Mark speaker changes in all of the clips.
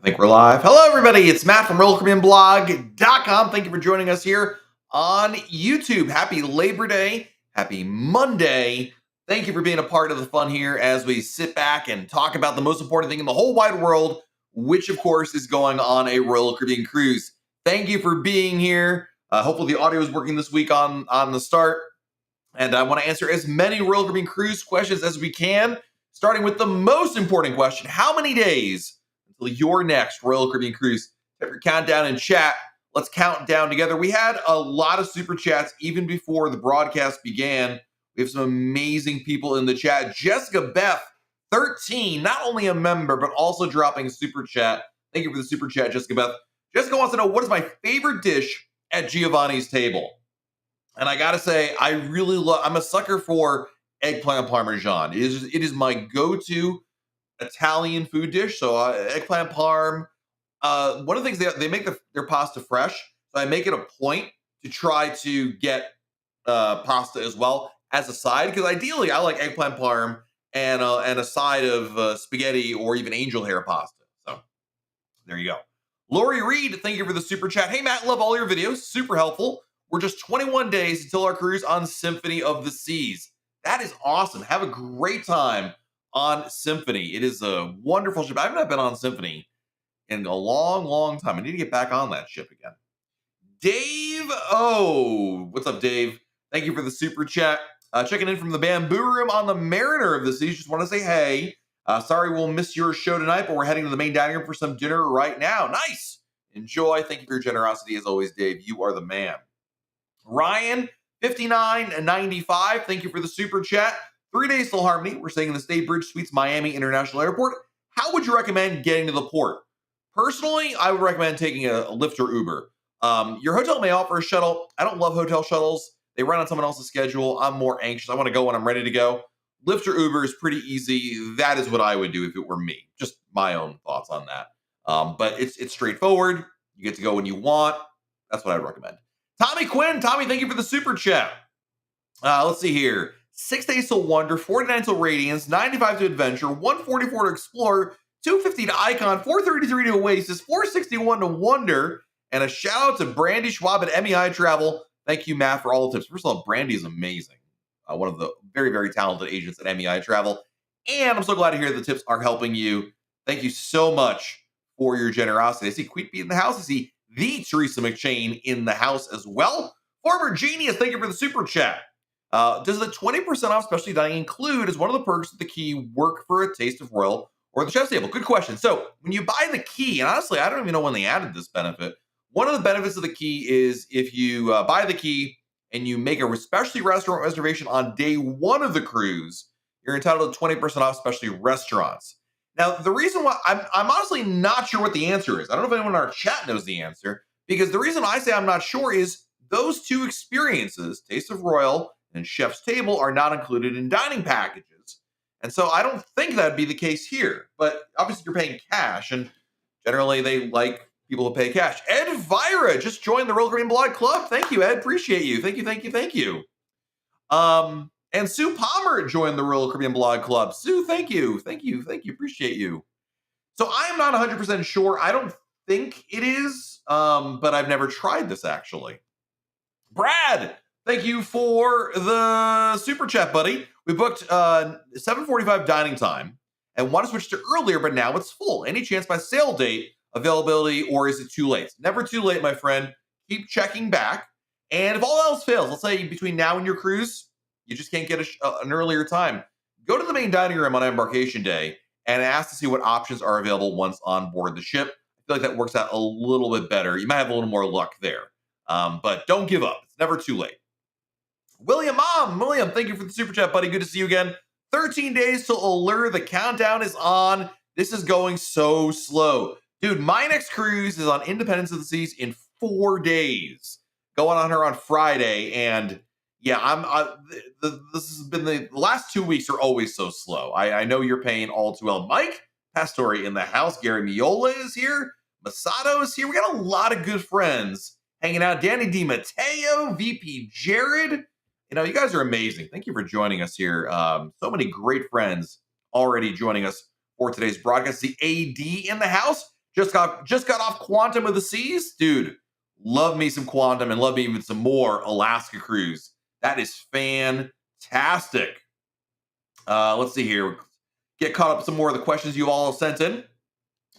Speaker 1: think we're live. Hello, everybody. It's Matt from RoyalCaribbeanBlog.com. Thank you for joining us here on YouTube. Happy Labor Day. Happy Monday. Thank you for being a part of the fun here as we sit back and talk about the most important thing in the whole wide world, which, of course, is going on a Royal Caribbean cruise. Thank you for being here. Hopefully, the audio is working this week on the start. And I want to answer as many Royal Caribbean cruise questions as we can, starting with the most important question. How many days until your next Royal Caribbean cruise? Have your countdown in chat. Let's count down together. We had a lot of super chats even before the broadcast began. We have some amazing people in the chat. Jessica Beth, 13, not only a member, but also dropping super chat. Thank you for the super chat, Jessica Beth. Jessica wants to know, what is my favorite dish at Giovanni's table? And I gotta say, I'm a sucker for eggplant parmesan. It is my go-to Italian food dish. So eggplant parm. One of the things they make their pasta fresh. So I make it a point to try to get pasta as well as a side, because ideally I like eggplant parm and a side of spaghetti or even angel hair pasta. So there you go. Lori Reed, thank you for the super chat. Hey Matt, love all your videos. Super helpful. We're just 21 days until our cruise on Symphony of the Seas. That is awesome. Have a great time on Symphony. It is a wonderful ship. I've not been on Symphony in a long, long time. I need to get back on that ship again. Dave, what's up, Dave? Thank you for the super chat. Checking in from the bamboo room on the Mariner of the Seas. Just want to say hey. Sorry we'll miss your show tonight, but we're heading to the main dining room for some dinner right now. Nice. Enjoy. Thank you for your generosity as always, Dave. You are the man. Ryan, 59.95. Thank you for the super chat. 3 days till Harmony. We're staying in the State Bridge Suites, Miami International Airport. How would you recommend getting to the port? Personally, I would recommend taking a Lyft or Uber. Your hotel may offer a shuttle. I don't love hotel shuttles. They run on someone else's schedule. I'm more anxious. I want to go when I'm ready to go. Lyft or Uber is pretty easy. That is what I would do if it were me. Just my own thoughts on that. But it's straightforward. You get to go when you want. That's what I'd recommend. Tommy Quinn, Tommy, thank you for the super chat. Let's see here. 6 days till Wonder, 49 till Radiance, 95 to Adventure, 144 to Explore, 250 to Icon, 433 to Oasis, 461 to Wonder, and a shout out to Brandy Schwab at MEI Travel. Thank you, Matt, for all the tips. First of all, Brandy is amazing. One of the very, very talented agents at MEI Travel. And I'm so glad to hear the tips are helping you. Thank you so much for your generosity. I see Queetby in the house. I see the Teresa McShane in the house as well. Former Genius, thank you for the super chat. Does the 20% off specialty dining include, as one of the perks of the key, work for a taste of Royal or the chef's table? Good question. So when you buy the key, and honestly, I don't even know when they added this benefit. One of the benefits of the key is if you buy the key and you make a specialty restaurant reservation on day one of the cruise, you're entitled to 20% off specialty restaurants. Now, the reason why I'm honestly not sure what the answer is. I don't know if anyone in our chat knows the answer, because the reason I say I'm not sure is those two experiences, Taste of Royal and Chef's Table, are not included in dining packages. And so I don't think that'd be the case here. But obviously you're paying cash, and generally they like people to pay cash. Ed Vira just joined the Royal Caribbean Blog Club. Thank you, Ed. Appreciate you. Thank you, thank you, thank you. And Sue Palmer joined the Royal Caribbean Blog Club. Sue, thank you. Thank you. Thank you. Appreciate you. So I am not 100% sure. I don't think it is, but I've never tried this actually. Brad, thank you for the super chat, buddy. We booked 7:45 dining time and want to switch to earlier, but now it's full. Any chance by sale date, availability, or is it too late? Never too late, my friend. Keep checking back. And if all else fails, let's say between now and your cruise, you just can't get an earlier time, go to the main dining room on embarkation day and ask to see what options are available once on board the ship. I feel like that works out a little bit better. You might have a little more luck there, but don't give up. It's never too late. William, thank you for the super chat, buddy. Good to see you again. 13 days till Allure. The countdown is on. This is going so slow. Dude, my next cruise is on Independence of the Seas in 4 days. Going on her on Friday, and yeah, this has been the last 2 weeks are always so slow. I know you're paying all too well. Mike Pastore in the house. Gary Miola is here. Masato is here. We got a lot of good friends hanging out. Danny DiMatteo, VP Jared. You know, you guys are amazing. Thank you for joining us here. So many great friends already joining us for today's broadcast. The AD in the house. Just got off Quantum of the Seas, dude. Love me some Quantum and love me even some more Alaska cruise. That is fantastic. Let's see here. Get caught up with some more of the questions you all sent in.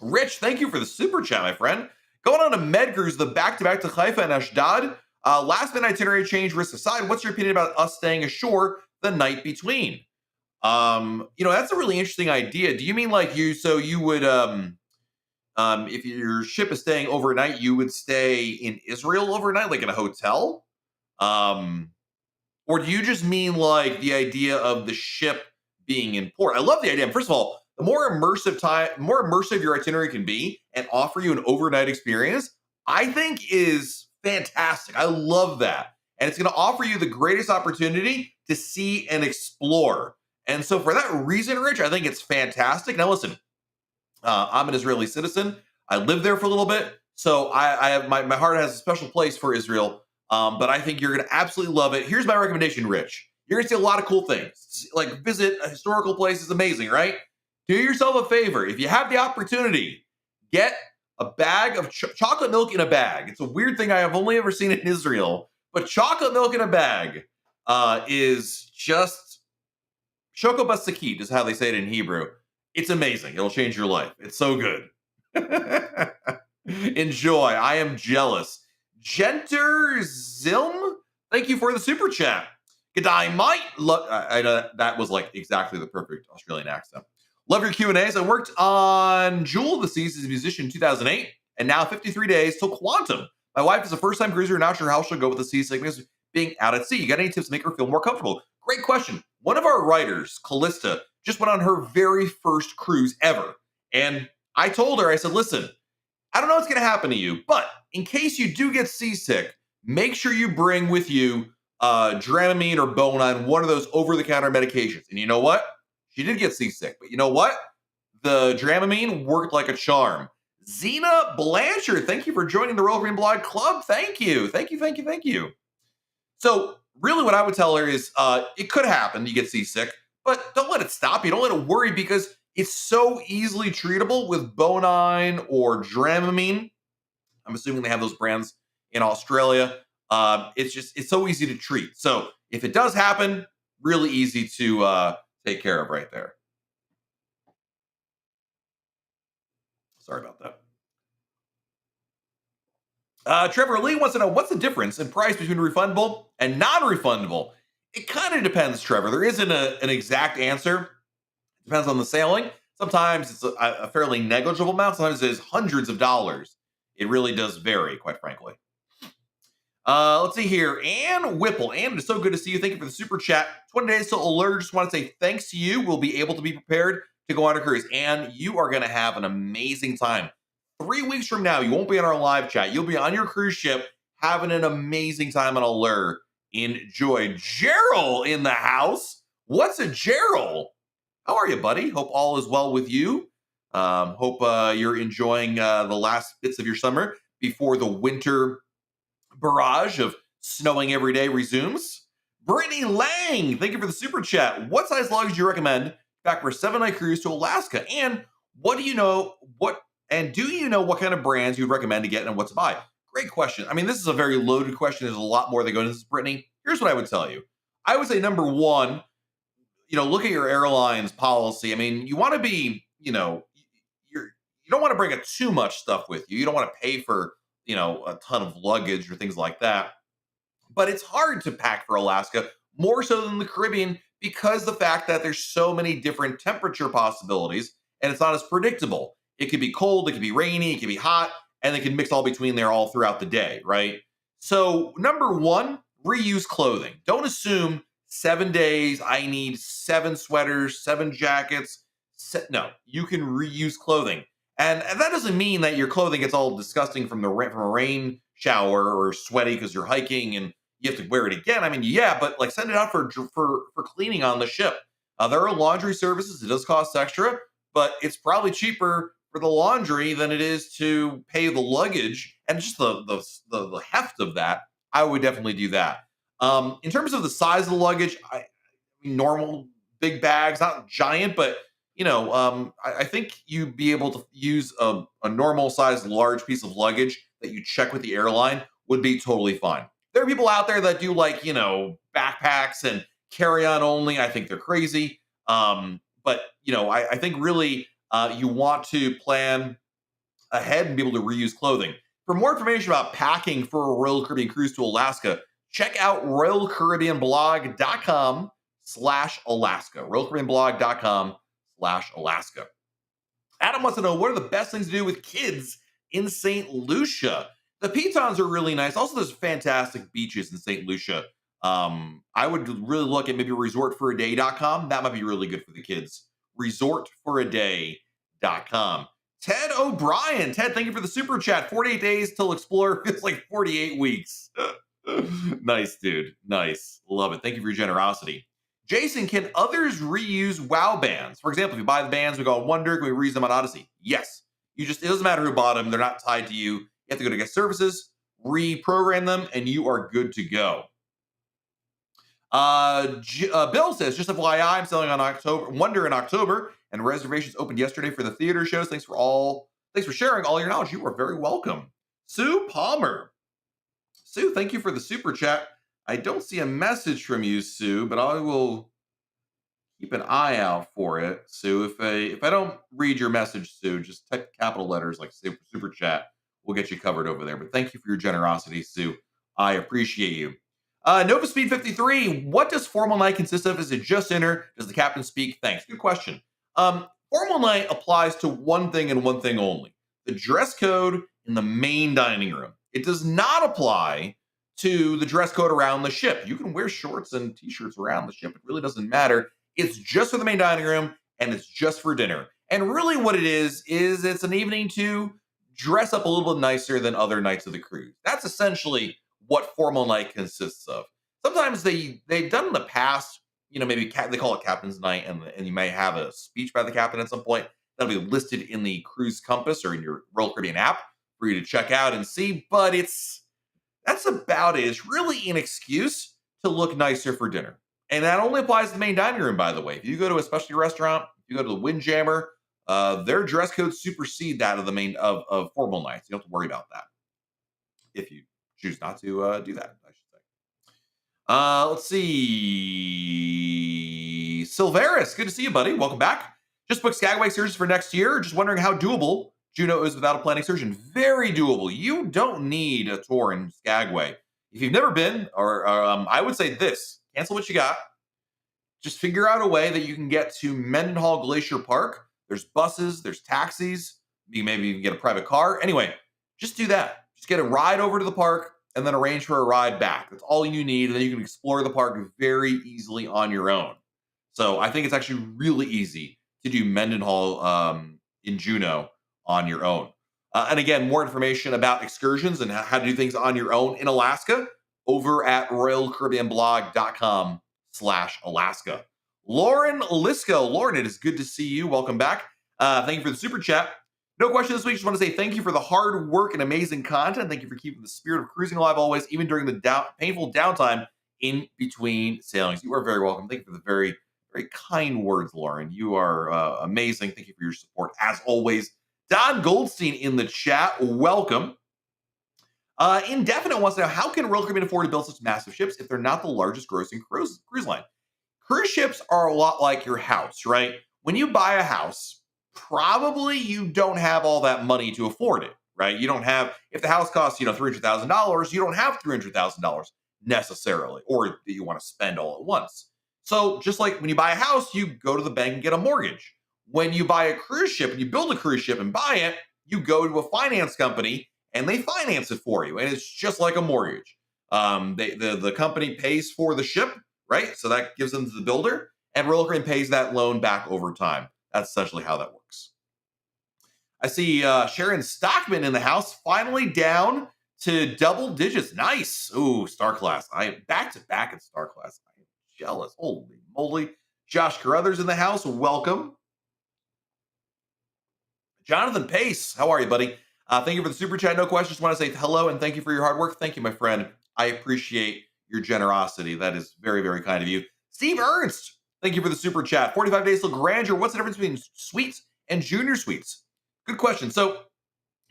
Speaker 1: Rich, thank you for the super chat, my friend. Going on a med cruise, the back-to-back to Haifa and Ashdod. Last minute itinerary change, risk aside, what's your opinion about us staying ashore the night between? That's a really interesting idea. Do you mean like you would if your ship is staying overnight, you would stay in Israel overnight, like in a hotel? Or do you just mean like the idea of the ship being in port? I love the idea. First of all, the more immersive your itinerary can be and offer you an overnight experience, I think is fantastic. I love that. And it's going to offer you the greatest opportunity to see and explore. And so for that reason, Rich, I think it's fantastic. Now listen, I'm an Israeli citizen. I lived there for a little bit. So I have my heart has a special place for Israel. But I think you're going to absolutely love it. Here's my recommendation, Rich. You're going to see a lot of cool things. Like visit a historical place is amazing, right? Do yourself a favor. If you have the opportunity, get a bag of chocolate milk in a bag. It's a weird thing I have only ever seen in Israel, but chocolate milk in a bag is just shokobasakit is how they say it in Hebrew. It's amazing. It'll change your life. It's so good. Enjoy. I am jealous. Genter Zilm, thank you for the super chat. G'day, mate. That was like exactly the perfect Australian accent. Love your Q&As. I worked on Jewel of the Seas as a musician in 2008, and now 53 days till Quantum. My wife is a first-time cruiser, not sure how she'll go with the seasickness being out at sea. You got any tips to make her feel more comfortable? Great question. One of our writers, Callista, just went on her very first cruise ever. And I told her, I said, listen, I don't know what's going to happen to you, but in case you do get seasick, make sure you bring with you Dramamine or Bonine, one of those over-the-counter medications. And you know what? She did get seasick, but you know what? The Dramamine worked like a charm. Zena Blanchard, thank you for joining the Royal Green Blog Club. Thank you. So really what I would tell her is it could happen, you get seasick, but don't let it stop you. Don't let it worry because it's so easily treatable with Bonine or Dramamine. I'm assuming they have those brands in Australia. It's so easy to treat. So if it does happen, really easy to take care of right there. Sorry about that. Trevor Lee wants to know what's the difference in price between refundable and non-refundable. It kind of depends, Trevor. There isn't an exact answer. It depends on the sailing. Sometimes it's a fairly negligible amount. Sometimes it is hundreds of dollars. It really does vary, quite frankly. Let's see here. Ann Whipple. Ann, it's so good to see you. Thank you for the super chat. 20 days till alert. Just want to say thanks to you. We'll be able to be prepared to go on a cruise. And you are going to have an amazing time. 3 weeks from now, you won't be on our live chat. You'll be on your cruise ship having an amazing time on Allure. Enjoy. Gerald in the house. What's a Gerald? How are you, buddy? Hope all is well with you. Hope you're enjoying the last bits of your summer before the winter barrage of snowing every day resumes. Brittany Lang, thank you for the super chat. What size luggage do you recommend back for a 7-night cruise to Alaska? And do you know what kind of brands you'd recommend to get and what to buy? Great question. I mean, this is a very loaded question. There's a lot more that go into this, Brittany. Here's what I would tell you. I would say number one, look at your airline's policy. I mean, you want to be, you don't want to bring too much stuff with you. You don't want to pay for, a ton of luggage or things like that. But it's hard to pack for Alaska, more so than the Caribbean, because the fact that there's so many different temperature possibilities and it's not as predictable. It could be cold, it could be rainy, it could be hot, and they can mix all between there all throughout the day, right? So number one, reuse clothing. Don't assume 7 days, I need 7 sweaters, 7 jackets. No, you can reuse clothing. And that doesn't mean that your clothing gets all disgusting from a rain shower or sweaty because you're hiking and you have to wear it again. I mean, yeah, but like send it out for cleaning on the ship. There are laundry services. It does cost extra, but it's probably cheaper for the laundry than it is to pay the luggage and just the heft of that. I would definitely do that. In terms of the size of the luggage, normal big bags, not giant, but I think you'd be able to use a normal sized large piece of luggage that you check with the airline would be totally fine. There are people out there that do like, backpacks and carry on only. I think they're crazy. But, I think really you want to plan ahead and be able to reuse clothing. For more information about packing for a Royal Caribbean cruise to Alaska, check out royalcaribbeanblog.com/Alaska. royalcaribbeanblog.com/Alaska. Adam wants to know, what are the best things to do with kids in St. Lucia? The pitons are really nice. Also, there's fantastic beaches in St. Lucia. I would really look at maybe resortforaday.com. That might be really good for the kids. Resortforaday.com. Ted O'Brien. Ted, thank you for the super chat. 48 days till Explorer feels like 48 weeks. Nice, dude. Nice. Love it. Thank you for your generosity. Jason, can others reuse WoW bands? For example, if you buy the bands, we go on Wonder, can we reuse them on Odyssey? Yes. It doesn't matter who bought them. They're not tied to you. You have to go to guest services, reprogram them, and you are good to go. Bill says, just FYI, I'm selling on Wonder in October, and reservations opened yesterday for the theater shows. Thanks for sharing all your knowledge. You are very welcome. Sue Palmer. Sue, thank you for the super chat. I don't see a message from you, Sue, but I will keep an eye out for it. Sue, if I don't read your message, Sue, just type capital letters like super chat. We'll get you covered over there. But thank you for your generosity, Sue. I appreciate you. Nova Speed 53, what does formal night consist of? Is it just dinner? Does the captain speak? Thanks. Good question. Formal night applies to one thing and one thing only: the dress code in the main dining room. It does not apply to the dress code around the ship. You can wear shorts and t-shirts around the ship. It really doesn't matter. It's just for the main dining room, and it's just for dinner. And really what it is it's an evening to dress up a little bit nicer than other nights of the cruise. That's essentially what formal night consists of. Sometimes they've done in the past, maybe they call it captain's night, and you may have a speech by the captain at some point. That'll be listed in the cruise compass or in your Royal Caribbean app for you to check out and see. But that's about it. It's really an excuse to look nicer for dinner. And that only applies to the main dining room, by the way. If you go to a specialty restaurant, if you go to the Windjammer, their dress codes supersede that of the main of formal nights. You don't have to worry about that if you choose not to do that, I should say. Let's see. Silveris, good to see you, buddy. Welcome back. Just booked Skagway excursions for next year. Just wondering how doable Juneau is without a planned excursion. Very doable. You don't need a tour in Skagway. If you've never been, or I would say this: cancel what you got. Just figure out a way that you can get to Mendenhall Glacier Park. There's buses, there's taxis. You maybe even get a private car. Anyway, just do that. Just get a ride over to the park and then arrange for a ride back. That's all you need. And then you can explore the park very easily on your own. So I think it's actually really easy to do Mendenhall in Juneau on your own. And again, more information about excursions and how to do things on your own in Alaska over at royalcaribbeanblog.com/Alaska. Lauren Lisco. Lauren, it is good to see you. Welcome back. Thank you for the super chat. No question this week. Just want to say thank you for the hard work and amazing content. Thank you for keeping the spirit of cruising alive always, even during the painful downtime in between sailings. You are very welcome. Thank you for the very, very kind words, Lauren. You are amazing. Thank you for your support, as always. Don Goldstein in the chat. Welcome. Indefinite wants to know, how can Royal Caribbean afford to build such massive ships if they're not the largest grossing cruise line? Cruise ships are a lot like your house, right? When you buy a house, probably you don't have all that money to afford it, right? You don't have, if the house costs, $300,000, you don't have $300,000 necessarily, or that you want to spend all at once. So just like when you buy a house, you go to the bank and get a mortgage. When you buy a cruise ship and you build a cruise ship and buy it, you go to a finance company and they finance it for you. And it's just like a mortgage. The company pays for the ship, right? So that gives them to the builder, and Royal Caribbean pays that loan back over time. That's essentially how that works. I see Sharon Stockman in the house, finally down to double digits. Nice. Ooh, Star Class. I am back to back in Star Class. I am jealous. Holy moly. Josh Carruthers in the house. Welcome. Jonathan Pace, how are you, buddy? Thank you for the super chat. No questions. Just want to say hello and thank you for your hard work. Thank you, my friend. I appreciate your generosity. That is very, very kind of you. Steve Ernst, Thank you for the super chat. 45 days till grandeur. What's the difference between suites and junior suites? Good question. So,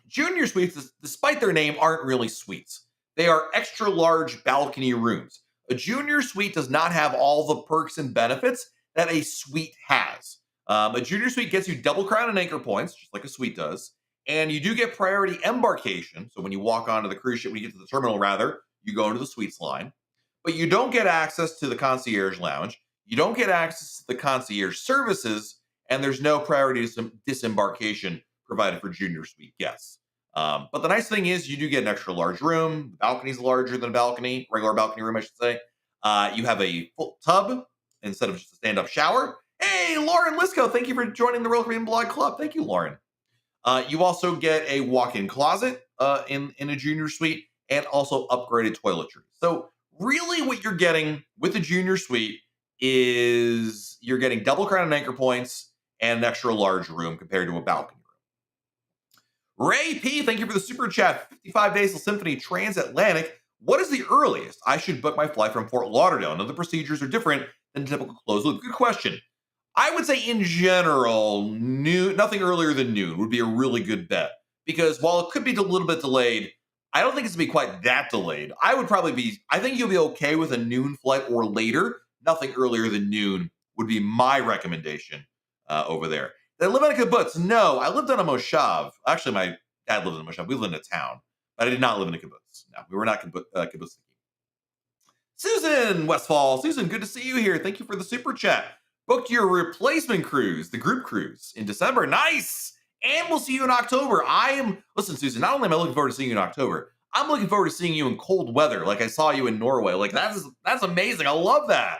Speaker 1: junior suites, despite their name, aren't really suites. They are extra large balcony rooms. A junior suite does not have all the perks and benefits that a suite has. A junior suite gets you double crown and anchor points, just like a suite does. And you do get priority embarkation. So when you walk onto the cruise ship, when you get to the terminal, rather, you go into the suites line. But you don't get access to the concierge lounge. You don't get access to the concierge services. And there's no priority disembarkation provided for junior suite guests. But the nice thing is you do get an extra large room. The balcony's larger than a balcony, regular balcony room, I should say. You have a full tub instead of just a stand-up shower. Hey, Lauren Lisco, thank you for joining the Royal Caribbean Blog Club. Thank you, Lauren. You also get a walk-in closet in a junior suite and also upgraded toiletries. So really what you're getting with the junior suite is you're getting double crown and anchor points and an extra large room compared to a balcony room. Ray P, thank you for the super chat. 55 days till Symphony Transatlantic. What is the earliest I should book my flight from Fort Lauderdale? I know the procedures are different than typical closed loop. Good question. I would say in general, nothing earlier than noon would be a really good bet. Because while it could be a little bit delayed, I don't think it's going to be quite that delayed. I think you'll be okay with a noon flight or later. Nothing earlier than noon would be my recommendation over there. Did I live on a kibbutz? No, I lived on a moshav. Actually, my dad lived in a moshav. We lived in a town, but I did not live in a kibbutz. No, we were not kibbutz. Susan Westfall. Susan, good to see you here. Thank you for the super chat. Booked your replacement cruise, the group cruise, in December. Nice. And we'll see you in October. Listen, Susan, not only am I looking forward to seeing you in October, I'm looking forward to seeing you in cold weather, like I saw you in Norway. Like, that's amazing. I love that.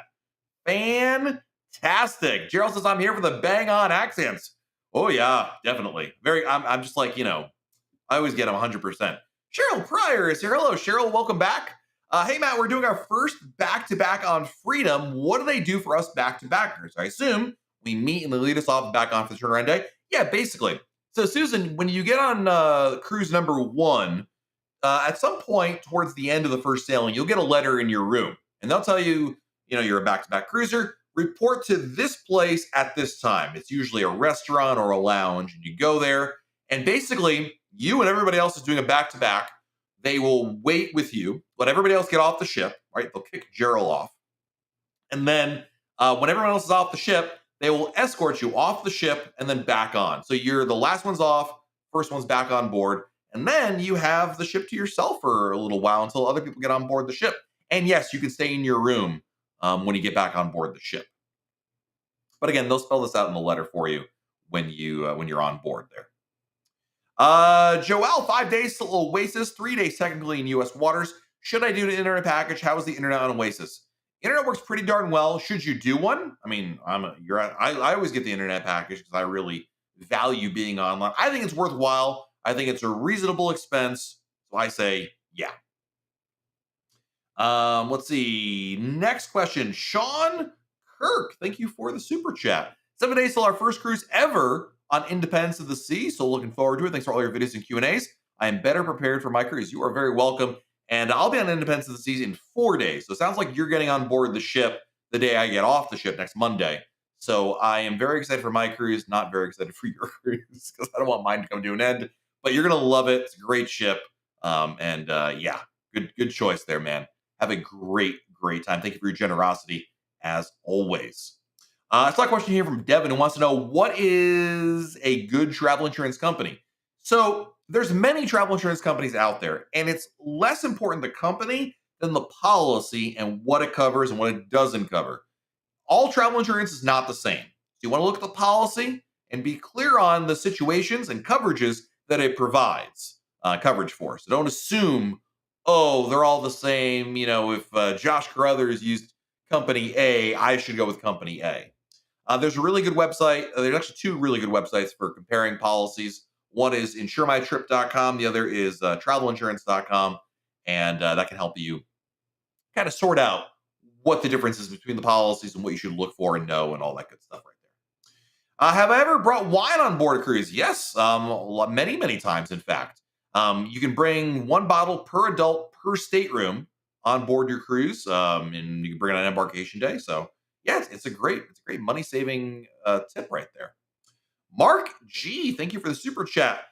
Speaker 1: Fantastic. Gerald says, I'm here for the bang-on accents. Oh, yeah, definitely. I'm just like, I always get them 100%. Cheryl Pryor is here. Hello, Cheryl. Welcome back. Hey, Matt, we're doing our first back-to-back on Freedom. What do they do for us back-to-backers? I assume we meet and they lead us off back on for the turnaround day. Yeah, basically. So, Susan, when you get on cruise number 1, at some point towards the end of the first sailing, you'll get a letter in your room. And they'll tell you, you're a back-to-back cruiser. Report to this place at this time. It's usually a restaurant or a lounge. And you go there. And basically, you and everybody else is doing a back-to-back. They will wait with you, let everybody else get off the ship, right? They'll kick Gerald off. And then when everyone else is off the ship, they will escort you off the ship and then back on. So you're the last one's off, first one's back on board. And then you have the ship to yourself for a little while until other people get on board the ship. And yes, you can stay in your room when you get back on board the ship. But again, they'll spell this out in the letter for you when you're on board there. Joel, 5 days till Oasis, 3 days technically in U.S. waters. Should I do the internet package? How is the internet on Oasis? Internet works pretty darn well. Should you do one? I mean, I always get the internet package because I really value being online. I think it's worthwhile. I think it's a reasonable expense. So I say, yeah. Let's see. Next question. Sean Kirk, thank you for the super chat. 7 days till our first cruise ever on Independence of the Sea. So looking forward to it. Thanks for all your videos and Q&As. I am better prepared for my cruise. You are very welcome. And I'll be on Independence of the Seas in 4 days. So it sounds like you're getting on board the ship the day I get off the ship next Monday. So I am very excited for my cruise, not very excited for your cruise because I don't want mine to come to an end. But you're going to love it. It's a great ship. Yeah, good choice there, man. Have a great time. Thank you for your generosity as always. I saw a question here from Devin who wants to know, what is a good travel insurance company? So there's many travel insurance companies out there, and it's less important the company than the policy and what it covers and what it doesn't cover. All travel insurance is not the same. So you want to look at the policy and be clear on the situations and coverages that it provides coverage for. So don't assume, they're all the same. If Josh Carruthers used company A, I should go with company A. There's a really good website. There's actually 2 really good websites for comparing policies. One is insuremytrip.com. The other is travelinsurance.com. And that can help you kind of sort out what the difference is between the policies and what you should look for and know and all that good stuff right there. Have I ever brought wine on board a cruise? Yes, many times, in fact. You can bring 1 bottle per adult per stateroom on board your cruise, and you can bring it on embarkation day. So, yeah, it's a great money saving tip right there. Mark G, thank you for the super chat.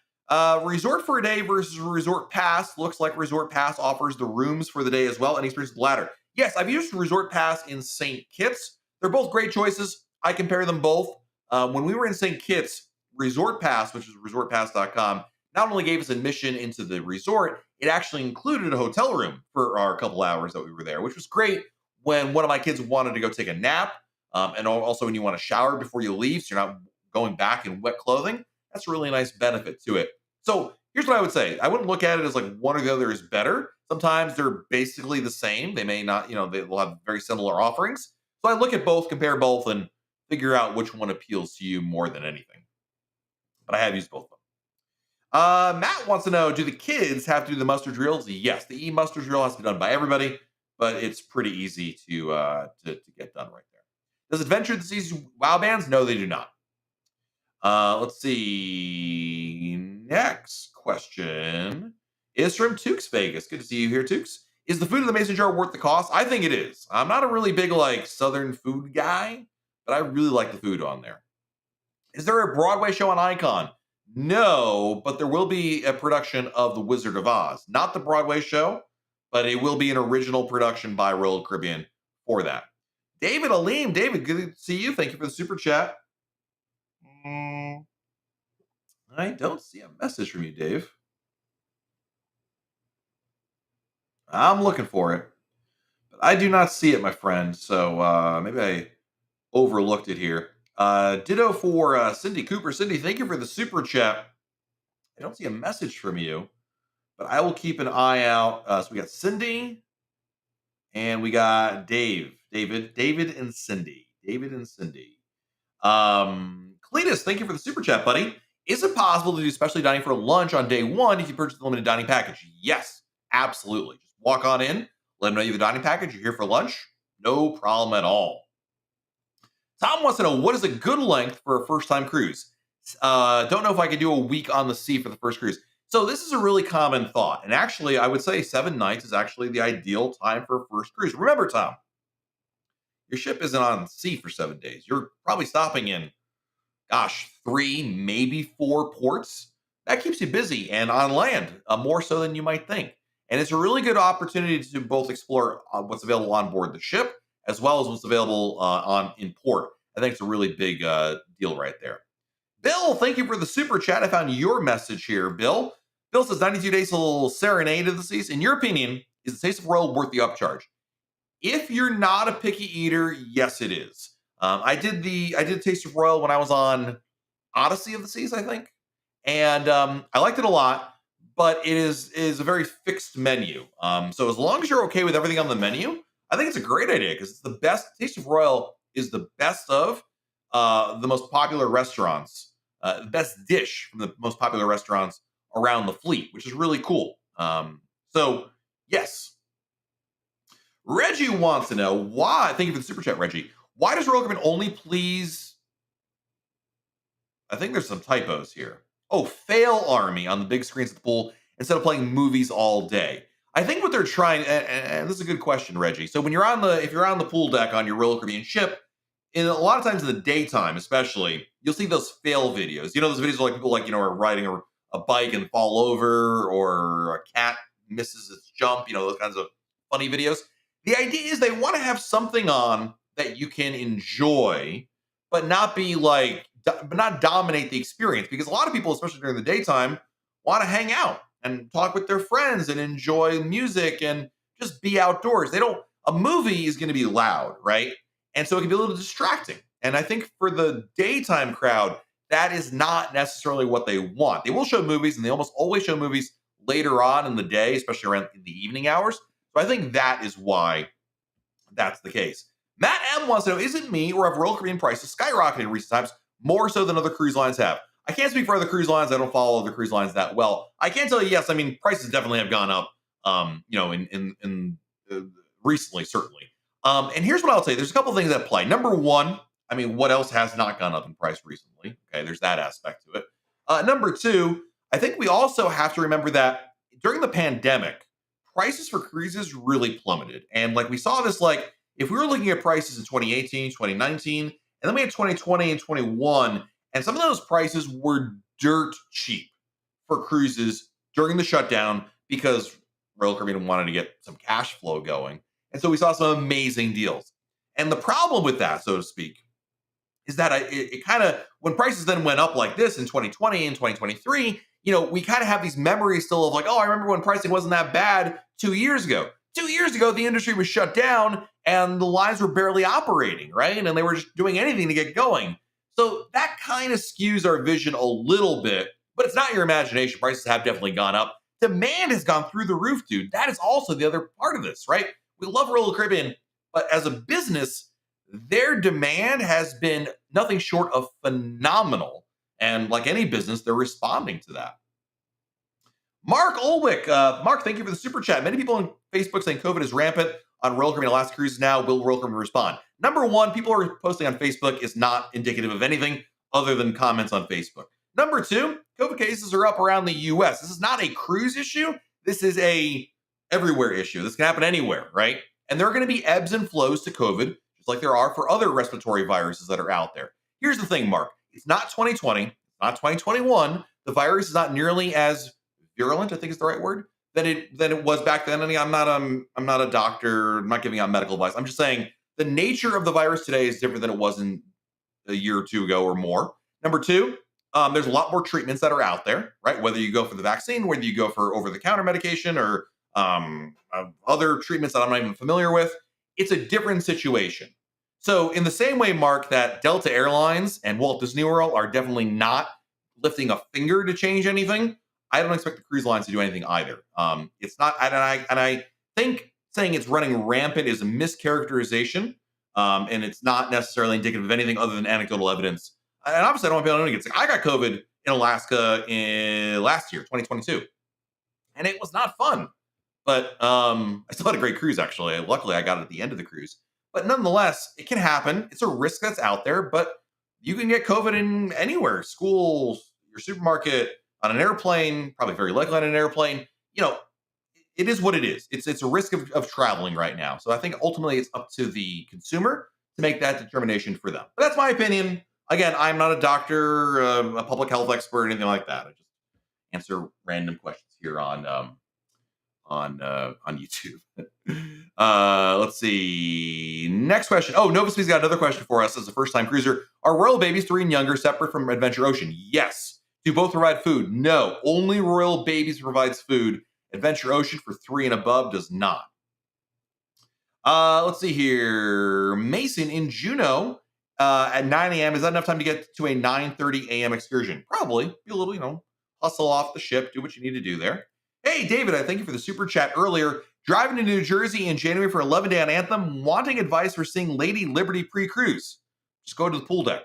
Speaker 1: Resort for a day versus Resort Pass. Looks like Resort Pass offers the rooms for the day as well and experience the latter. Yes, I've used Resort Pass in St. Kitts. They're both great choices. I compare them both. When we were in St. Kitts, Resort Pass, which is resortpass.com, not only gave us admission into the resort, it actually included a hotel room for our couple hours that we were there, which was great when one of my kids wanted to go take a nap. And also when you want to shower before you leave, so you're not going back in wet clothing. That's a really nice benefit to it. So here's what I would say. I wouldn't look at it as like one or the other is better. Sometimes they're basically the same. They may not, they will have very similar offerings. So I look at both, compare both, and figure out which one appeals to you more than anything. But I have used both of them. Matt wants to know, do the kids have to do the muster drills? Yes, the e-muster drill has to be done by everybody, but it's pretty easy to get done right there. Does Adventure the Seas WoW bands? No, they do not. Let's see. Next question is from Tukes Vegas. Good to see you here, Tukes. Is the food in the mason jar worth the cost? I think it is. I'm not a really big like Southern food guy, but I really like the food on there. Is there a Broadway show on Icon? No, but there will be a production of The Wizard of Oz. Not the Broadway show, but it will be an original production by Royal Caribbean for that. David Aleem. David, good to see you. Thank you for the super chat. I don't see a message from you, Dave. I'm looking for it, but I do not see it, my friend. So maybe I overlooked it here. Ditto for Cindy Cooper. Cindy, thank you for the super chat. I don't see a message from you, but I will keep an eye out. So we got Cindy and we got David and Cindy. Cletus, thank you for the super chat, buddy. Is it possible to do specialty dining for lunch on day one if you purchase the limited dining package? Yes, absolutely. Just walk on in, let them know you have the dining package, you're here for lunch. No problem at all. Tom wants to know, what is a good length for a first-time cruise? Don't know if I could do a week on the sea for the first cruise. So this is a really common thought. And actually, I would say 7 nights is actually the ideal time for a first cruise. Remember, Tom, your ship isn't on the sea for 7 days. You're probably stopping in 3, maybe 4 ports. That keeps you busy and on land more so than you might think. And it's a really good opportunity to both explore what's available on board the ship as well as what's available in port. I think it's a really big deal right there. Bill, thank you for the super chat. I found your message here, Bill. Bill says 92 days a little serenade of the seas. In your opinion, is the Taste of Royal worth the upcharge? If you're not a picky eater, yes, it is. I did Taste of Royal when I was on Odyssey of the Seas, I think, and I liked it a lot. But it is a very fixed menu. So as long as you're okay with everything on the menu, I think it's a great idea because it's the best. Taste of Royal is the best of the most popular restaurants, the best dish from the most popular restaurants around the fleet, which is really cool. So yes. Reggie wants to know why. Thank you for the super chat, Reggie. Why does Royal Caribbean only please? I think there's some typos here. Oh, fail Army on the big screens at the pool instead of playing movies all day. I think what they're trying, and this is a good question, Reggie. So when if you're on the pool deck on your Royal Caribbean ship, in a lot of times in the daytime, especially, you'll see those fail videos. You know, those videos where people are riding a bike and fall over, or a cat misses its jump. You know, those kinds of funny videos. The idea is they want to have something on that you can enjoy, but not not dominate the experience. Because a lot of people, especially during the daytime, want to hang out and talk with their friends and enjoy music and just be outdoors. A movie is going to be loud, right? And so it can be a little distracting. And I think for the daytime crowd, that is not necessarily what they want. They will show movies, and they almost always show movies later on in the day, especially around in the evening hours. So I think that is why that's the case. Matt M wants to know, is it me or have Royal Caribbean prices skyrocketed in recent times more so than other cruise lines have? I can't speak for other cruise lines. I don't follow other cruise lines that well. I can tell you, yes, I mean, prices definitely have gone up, in recently, certainly. And here's what I'll say. There's a couple things that play. Number one, I mean, what else has not gone up in price recently? Okay, there's that aspect to it. Number two, I think we also have to remember that during the pandemic, prices for cruises really plummeted. And like we saw this If we were looking at prices in 2018, 2019, and then we had 2020 and 21, and some of those prices were dirt cheap for cruises during the shutdown because Royal Caribbean wanted to get some cash flow going. And so we saw some amazing deals. And the problem with that, so to speak, is that it kind of, when prices then went up like this in 2020 and 2023, we kind of have these memories still of like, oh, I remember when pricing wasn't that bad 2 years ago. 2 years ago, the industry was shut down and the lines were barely operating, right? And they were just doing anything to get going. So that kind of skews our vision a little bit, but it's not your imagination. Prices have definitely gone up. Demand has gone through the roof, dude. That is also the other part of this, right? We love Royal Caribbean, but as a business, their demand has been nothing short of phenomenal. And like any business, they're responding to that. Mark Olwick. Mark, thank you for the super chat. Many people on Facebook saying COVID is rampant on Royal Caribbean Alaska cruises now. Will Royal Caribbean respond? Number one, people are posting on Facebook is not indicative of anything other than comments on Facebook. Number two, COVID cases are up around the US. This is not a cruise issue. This is a everywhere issue. This can happen anywhere, right? And there are going to be ebbs and flows to COVID, just like there are for other respiratory viruses that are out there. Here's the thing, Mark. It's not 2020. It's not 2021. The virus is not nearly as virulent, I think is the right word, than it was back then. I mean, I'm not a doctor. I'm not giving out medical advice. I'm just saying the nature of the virus today is different than it was in a year or two ago or more. Number two, there's a lot more treatments that are out there, right? Whether you go for the vaccine, whether you go for over-the-counter medication or other treatments that I'm not even familiar with, it's a different situation. So in the same way, Mark, that Delta Airlines and Walt Disney World are definitely not lifting a finger to change anything, I don't expect the cruise lines to do anything either. It's not, and I think saying it's running rampant is a mischaracterization, and it's not necessarily indicative of anything other than anecdotal evidence. And obviously, I don't want people to get sick. I got COVID in Alaska in last year, 2022, and it was not fun. But I still had a great cruise, actually. Luckily, I got it at the end of the cruise. But nonetheless, it can happen. It's a risk that's out there, but you can get COVID in anywhere, schools, your supermarket, on an airplane, probably very likely on an airplane. It is what it is. It's a risk of traveling right now. So I think ultimately it's up to the consumer to make that determination for them. But that's my opinion. Again, I'm not a doctor, a public health expert, anything like that. I just answer random questions here on YouTube. Let's see. Next question. Oh, Novaspeed's got another question for us as a first-time cruiser. Are Royal Babies 3 and younger separate from Adventure Ocean? Yes. Do both provide food? No. Only Royal Babies provides food. Adventure Ocean for 3 and above does not. Let's see here. Mason in Juneau at 9 a.m. Is that enough time to get to a 9:30 a.m. excursion? Probably. Be a little, hustle off the ship. Do what you need to do there. Hey, David, I thank you for the super chat earlier. Driving to New Jersey in January for 11-day on Anthem, wanting advice for seeing Lady Liberty pre-cruise. Just go to the pool deck.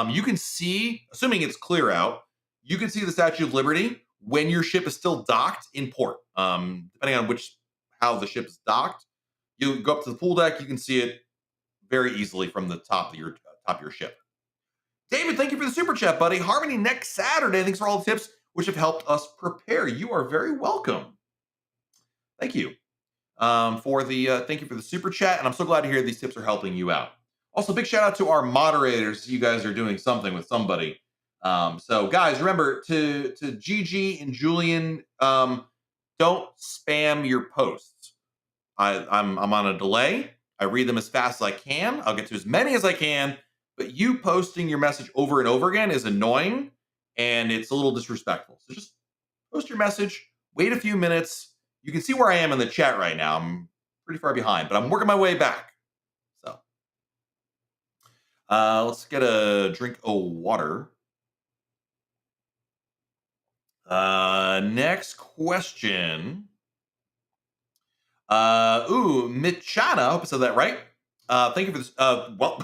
Speaker 1: You can see, assuming it's clear out, you can see the Statue of Liberty when your ship is still docked in port. Depending on how the ship is docked, you go up to the pool deck, you can see it very easily from the top of your ship. David, thank you for the super chat, buddy. Harmony next Saturday. Thanks for all the tips which have helped us prepare. You are very welcome. Thank you thank you for the super chat, and I'm so glad to hear these tips are helping you out. Also, big shout out to our moderators. You guys are doing something with somebody. So guys, remember to Gigi and Julian, don't spam your posts. I'm on a delay. I read them as fast as I can. I'll get to as many as I can, but you posting your message over and over again is annoying and it's a little disrespectful. So just post your message, wait a few minutes. You can see where I am in the chat right now. I'm pretty far behind, but I'm working my way back. So let's get a drink of water. Next question. Michana, I hope I said that right. Thank you for this.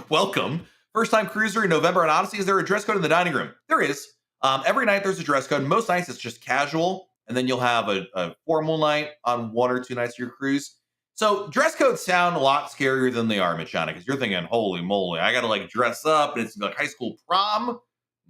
Speaker 1: Welcome. First time cruiser in November on Odyssey. Is there a dress code in the dining room? There is. Every night there's a dress code. Most nights it's just casual, and then you'll have a formal night on 1 or 2 nights of your cruise. So dress codes sound a lot scarier than they are, Michana, because you're thinking, holy moly, I gotta dress up and it's like high school prom.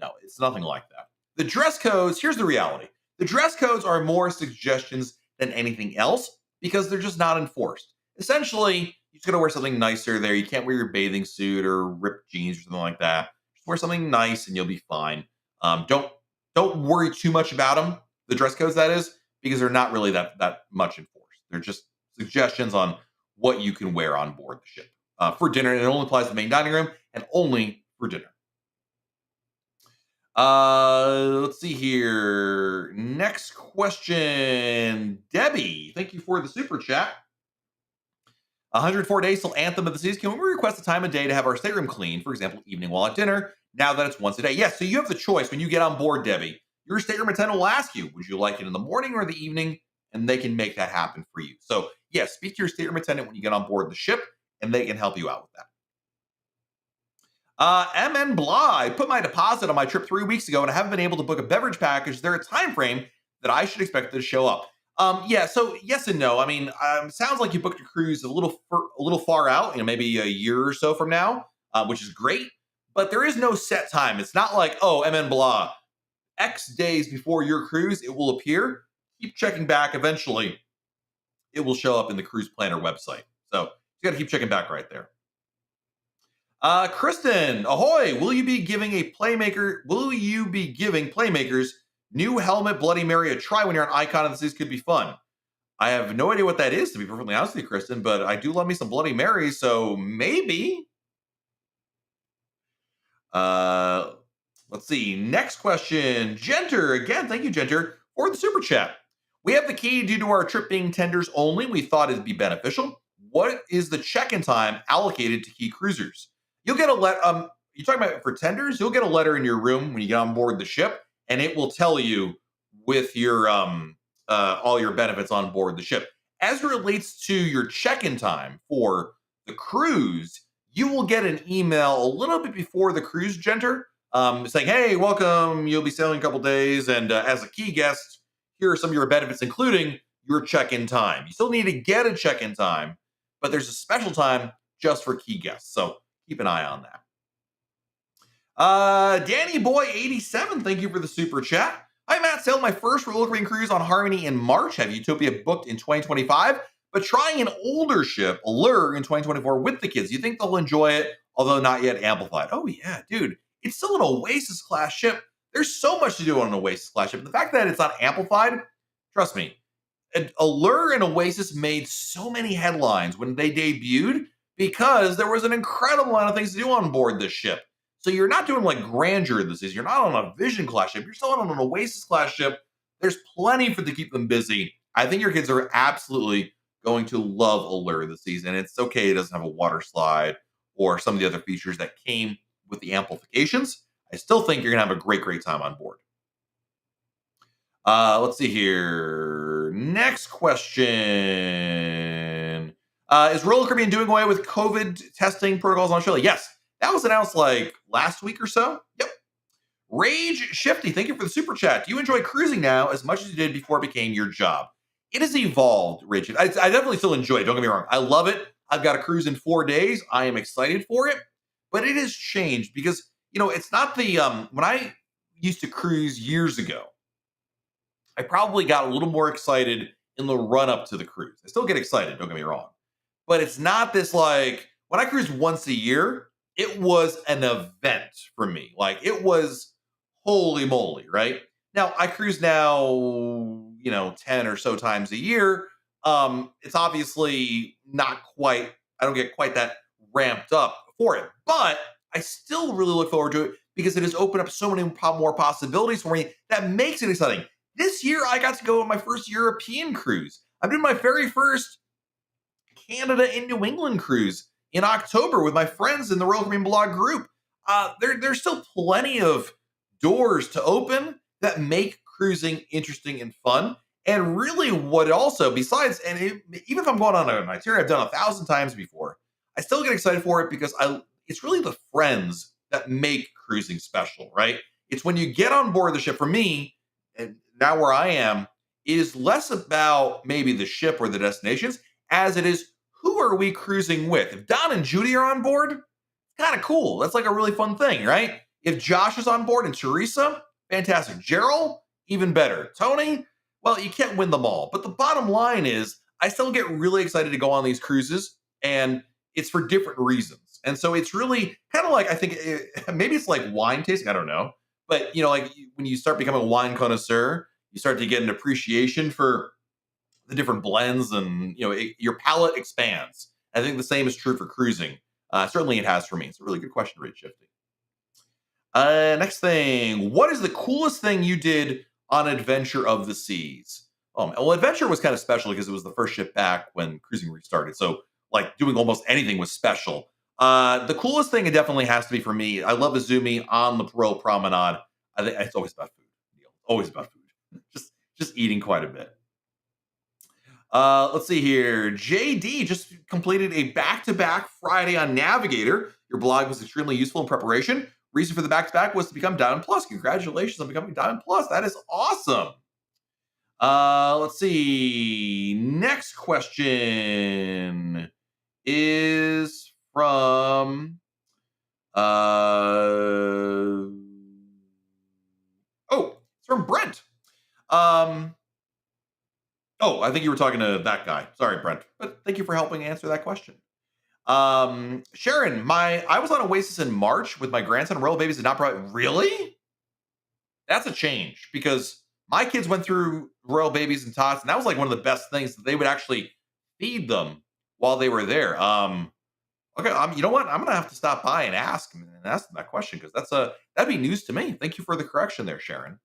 Speaker 1: No, it's nothing like that. The dress codes, here's the reality. The dress codes are more suggestions than anything else because they're just not enforced. Essentially, You just got to wear something nicer there. You can't wear your bathing suit or ripped jeans or something like that. Just wear something nice and you'll be fine. Don't worry too much about them, the dress codes that is, because they're not really that much enforced. They're just suggestions on what you can wear on board the ship for dinner. And it only applies to the main dining room and only for dinner. Let's see here. Next question. Debbie, thank you for the super chat. 104 days till Anthem of the Seas. Can we request a time of day to have our stateroom cleaned? For example, evening while at dinner, now that it's once a day. Yes, so you have the choice when you get on board, Debbie. Your stateroom attendant will ask you, would you like it in the morning or the evening? And they can make that happen for you. So, yes, speak to your stateroom attendant when you get on board the ship, and they can help you out with that. MN Blah, I put my deposit on my trip 3 weeks ago, and I haven't been able to book a beverage package. Is there a time frame that I should expect it to show up? Yeah, so yes and no. I mean, sounds like you booked your cruise a little far out, maybe a year or so from now, which is great. But there is no set time. It's not like, oh, MN Blah, X days before your cruise, it will appear. Keep checking back. Eventually, it will show up in the cruise planner website. So you got to keep checking back right there. Kristen, ahoy! Will you be giving playmakers new helmet Bloody Mary a try when you're on Icon of the Seas? Could be fun. I have no idea what that is, to be perfectly honest with you, Kristen, but I do love me some Bloody Mary, so maybe. Let's see. Next question. Genter, again, thank you, Genter, for the super chat. We have the key due to our trip being tenders only. We thought it'd be beneficial. What is the check-in time allocated to key cruisers? You'll get a letter. You talking about for tenders? You'll get a letter in your room when you get on board the ship, and it will tell you with your all your benefits on board the ship. As it relates to your check-in time for the cruise, you will get an email a little bit before the cruise, Genter, saying, "Hey, welcome. You'll be sailing a couple days, and as a key guest, here are some of your benefits, including your check-in time." You still need to get a check-in time, but there's a special time just for key guests. So keep an eye on that. Danny Boy 87, thank you for the super chat. Hi, Matt. Sailed my first roller coaster cruise on Harmony in March. Have Utopia booked in 2025, but trying an older ship, Allure, in 2024 with the kids. You think they'll enjoy it, although not yet amplified? Oh, yeah, dude. It's still an Oasis class ship. There's so much to do on an Oasis class ship. The fact that it's not amplified, trust me, Allure and Oasis made so many headlines when they debuted because there was an incredible amount of things to do on board this ship. So you're not doing like grandeur this is. You're not on a Vision class ship. You're still on an Oasis class ship. There's plenty to keep them busy. I think your kids are absolutely going to love Allure this season. It's okay it doesn't have a water slide or some of the other features that came with the amplifications. I still think you're going to have a great time on board. Let's see here. Next question. Is Royal Caribbean doing away with COVID testing protocols in Australia? Yes. That was announced like last week or so. Yep. Rage Shifty, thank you for the super chat. Do you enjoy cruising now as much as you did before it became your job? It has evolved, Rage. I definitely still enjoy it. Don't get me wrong. I love it. I've got a cruise in 4 days. I am excited for it. But it has changed because, it's not the, when I used to cruise years ago, I probably got a little more excited in the run up to the cruise. I still get excited, don't get me wrong. But it's not this like, when I cruise once a year, it was an event for me. Like it was holy moly, right? Now I cruise now, 10 or so times a year. It's obviously not quite, I don't get quite that ramped up for it, but I still really look forward to it because it has opened up so many more possibilities for me that makes it exciting. This year, I got to go on my first European cruise. I'm doing my very first Canada and New England cruise in October with my friends in the Royal Caribbean Blog group. There's still plenty of doors to open that make cruising interesting and fun. And really what also, besides, even if I'm going on an itinerary I've done 1,000 times before, I still get excited for it because it's really the friends that make cruising special, right? It's when you get on board the ship. For me, and now where I am, is less about maybe the ship or the destinations as it is who are we cruising with. If Don and Judy are on board, kind of cool. That's like a really fun thing, right? If Josh is on board and Teresa, fantastic. Gerald, even better. Tony, well, you can't win them all. But the bottom line is I still get really excited to go on these cruises and it's for different reasons. And so it's really kind of like, I think maybe it's like wine tasting. I don't know, but like when you start becoming a wine connoisseur, you start to get an appreciation for the different blends, and your palate expands. I think the same is true for cruising. Certainly, it has for me. It's a really good question, Rate Shifty. Next thing, what is the coolest thing you did on Adventure of the Seas? Well, Adventure was kind of special because it was the first ship back when cruising restarted. So, like, doing almost anything was special. The coolest thing, it definitely has to be for me. I love Izumi on the Pearl Promenade. I think it's always about food. Always about food. Just eating quite a bit. Let's see here. JD just completed a back-to-back Friday on Navigator. Your blog was extremely useful in preparation. Reason for the back-to-back was to become Diamond Plus. Congratulations on becoming Diamond Plus. That is awesome. Let's see. Next question is from it's from Brent. I think you were talking to that guy. Sorry, Brent. But thank you for helping answer that question. Sharon, I was on Oasis in March with my grandson. Royal Babies did not provide. Really? That's a change, because my kids went through Royal Babies and Tots, and that was like one of the best things, that they would actually feed them while they were there. Okay, you know what? I'm gonna have to stop by and ask them that question, because that'd be news to me. Thank you for the correction there, Sharon.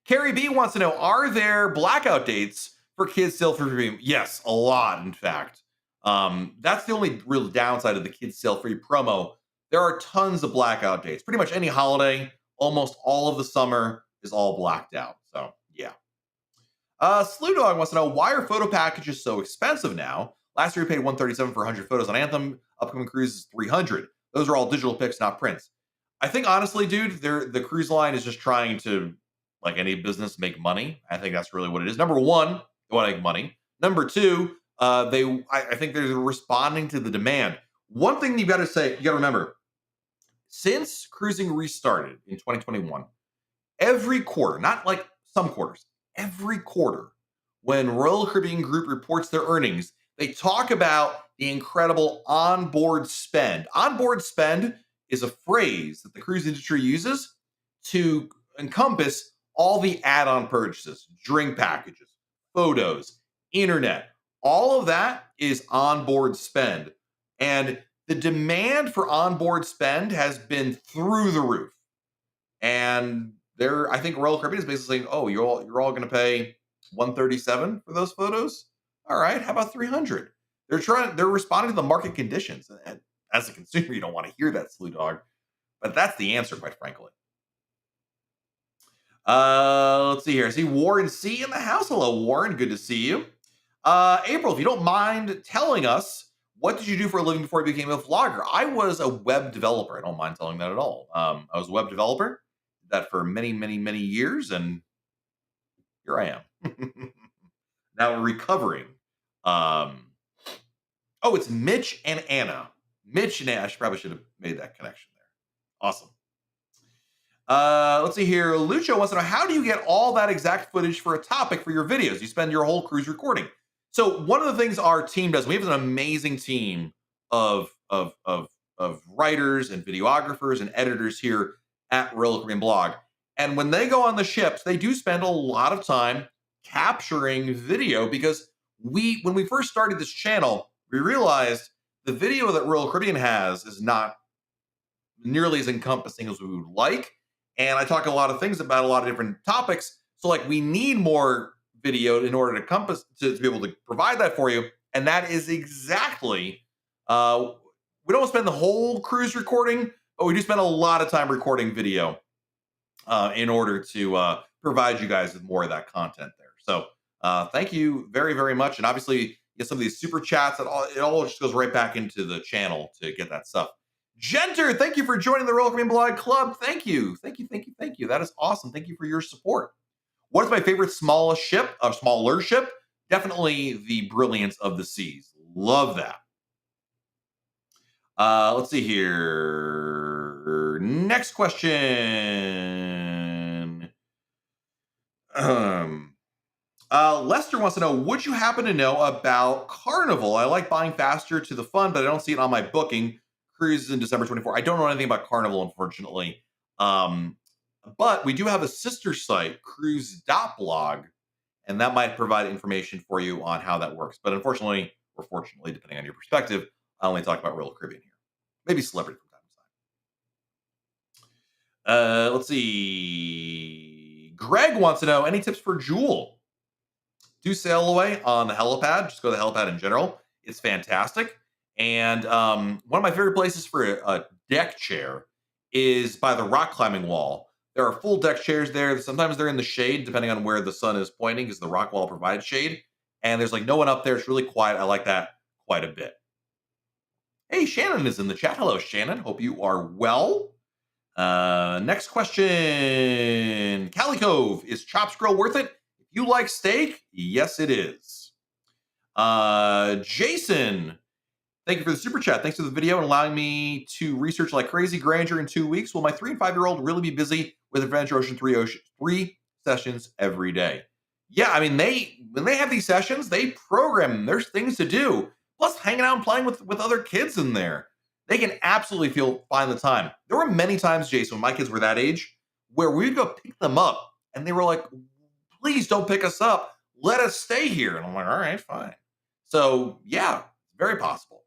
Speaker 1: Carrie B wants to know, are there blackout dates for Kids Sail Free Premium? Yes, a lot, in fact. That's the only real downside of the Kids Sail Free promo. There are tons of blackout dates. Pretty much any holiday, almost all of the summer is all blacked out. So, yeah. Slew Dog wants to know, why are photo packages so expensive now? Last year we paid $137 for 100 photos on Anthem. Upcoming cruise is $300. Those are all digital pics, not prints. I think, honestly, dude, the cruise line is just trying to, like any business, make money. I think that's really what it is. Number one, they want to make money. Number two, I think they're responding to the demand. One thing you got to remember, since cruising restarted in 2021, every quarter, not like some quarters, every quarter, when Royal Caribbean Group reports their earnings, they talk about the incredible onboard spend. Onboard spend is a phrase that the cruise industry uses to encompass all the add-on purchases, drink packages, photos, internet. All of that is onboard spend. And the demand for onboard spend has been through the roof. And I think Royal Caribbean is basically saying, oh, you're all going to pay $137 for those photos? All right, how about 300? They're responding to the market conditions. And as a consumer, you don't want to hear that, Slew Dog. But that's the answer, quite frankly. Let's see here. I see Warren C in the house. Hello, Warren. Good to see you. April, if you don't mind telling us, what did you do for a living before you became a vlogger? I was a web developer. I don't mind telling that at all. I was a web developer, did that for many, many, many years, and here I am. Now we're recovering. It's Mitch and Anna. Mitch and Anna. I probably should have made that connection there. Awesome. Let's see here. Lucho wants to know, how do you get all that exact footage for a topic for your videos? You spend your whole cruise recording. So one of the things our team does, we have an amazing team of writers and videographers and editors here at Royal Caribbean Blog. And when they go on the ships, they do spend a lot of time capturing video, because when we first started this channel, we realized the video that Royal Caribbean has is not nearly as encompassing as we would like. And I talk a lot of things about a lot of different topics. So like, we need more video in order to be able to provide that for you. And that is exactly, we don't spend the whole cruise recording, but we do spend a lot of time recording video in order to provide you guys with more of that content there. So thank you very, very much. And obviously, you get some of these super chats, it all just goes right back into the channel to get that stuff. Genter, thank you for joining the Royal Caribbean Blog Club. Thank you. Thank you. Thank you. Thank you. That is awesome. Thank you for your support. What is my favorite smaller ship? Definitely the Brilliance of the Seas. Love that. Let's see here. Next question. Lester wants to know, would you happen to know about Carnival? I like buying faster to the fun, but I don't see it on my booking. Cruise in December 24. I don't know anything about Carnival, unfortunately. Um, but we do have a sister site, cruise.blog, and that might provide information for you on how that works. But unfortunately, or fortunately, depending on your perspective, I only talk about Royal Caribbean here. Maybe celebrity from time to time. Let's see. Greg wants to know, any tips for Jewel? Do sail away on the helipad. Just go to the helipad in general. It's fantastic. And one of my favorite places for a deck chair is by the rock climbing wall. There are full deck chairs there. Sometimes they're in the shade, depending on where the sun is pointing, because the rock wall provides shade. And there's like no one up there. It's really quiet. I like that quite a bit. Hey, Shannon is in the chat. Hello, Shannon. Hope you are well. Next question. Cali Cove, is Chops Grill worth it? If you like steak, yes, it is. Jason, thank you for the super chat. Thanks for the video and allowing me to research like crazy Grandeur in 2 weeks. Will my 3 and 5-year-old really be busy with Adventure Ocean 3 sessions every day? Yeah, I mean, when they have these sessions, they program them. There's things to do. Plus, hanging out and playing with other kids in there. They can absolutely find the time. There were many times, Jason, when my kids were that age, where we'd go pick them up, and they were like, please don't pick us up. Let us stay here. And I'm like, all right, fine. So, yeah, very possible.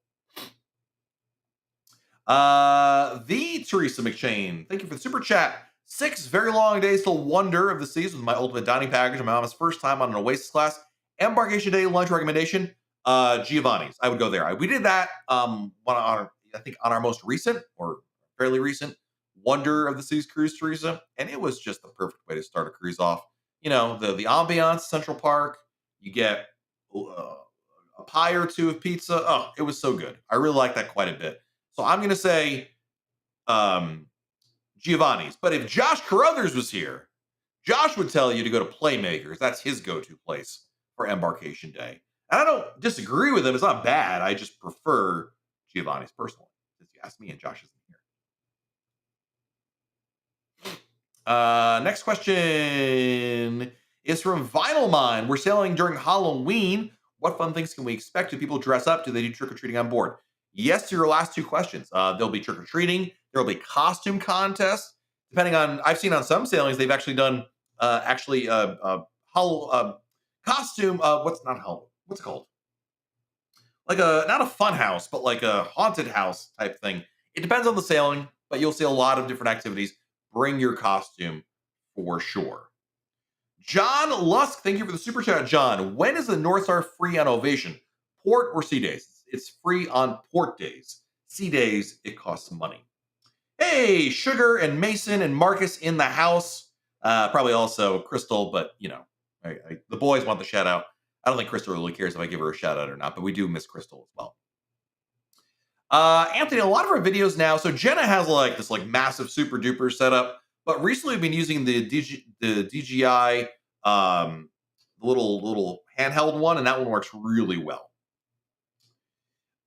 Speaker 1: The Teresa McShane, thank you for the super chat. 6 very long days till Wonder of the Seas with my ultimate dining package. My mama's first time on an Oasis class. Embarkation Day lunch recommendation. Giovanni's. I would go there. We did that I think on our most recent or fairly recent Wonder of the Seas cruise, Teresa, and it was just the perfect way to start a cruise off. You know, the ambiance, Central Park. You get a pie or two of pizza. Oh, it was so good. I really like that quite a bit. So I'm going to say Giovanni's. But if Josh Carruthers was here, Josh would tell you to go to Playmakers. That's his go-to place for Embarkation Day. And I don't disagree with him. It's not bad. I just prefer Giovanni's personally, since you asked me and Josh isn't here. Next question is from Vinyl Mine. We're sailing during Halloween. What fun things can we expect? Do people dress up? Do they do trick-or-treating on board? Yes to your last 2 questions. There'll be trick-or-treating. There'll be costume contests. Depending on, I've seen on some sailings, they've actually done costume. What's it called? Like not a fun house, but like a haunted house type thing. It depends on the sailing, but you'll see a lot of different activities. Bring your costume for sure. John Lusk, thank you for the super chat, John. When is the North Star free on Ovation? Port or sea days? It's free on port days. Sea days, it costs money. Hey, Sugar and Mason and Marcus in the house. Probably also Crystal, but you know, the boys want the shout out. I don't think Crystal really cares if I give her a shout out or not, but we do miss Crystal as well. Anthony, a lot of our videos now, so Jenna has like this like massive super duper setup, but recently we've been using the DJI little handheld one, and that one works really well.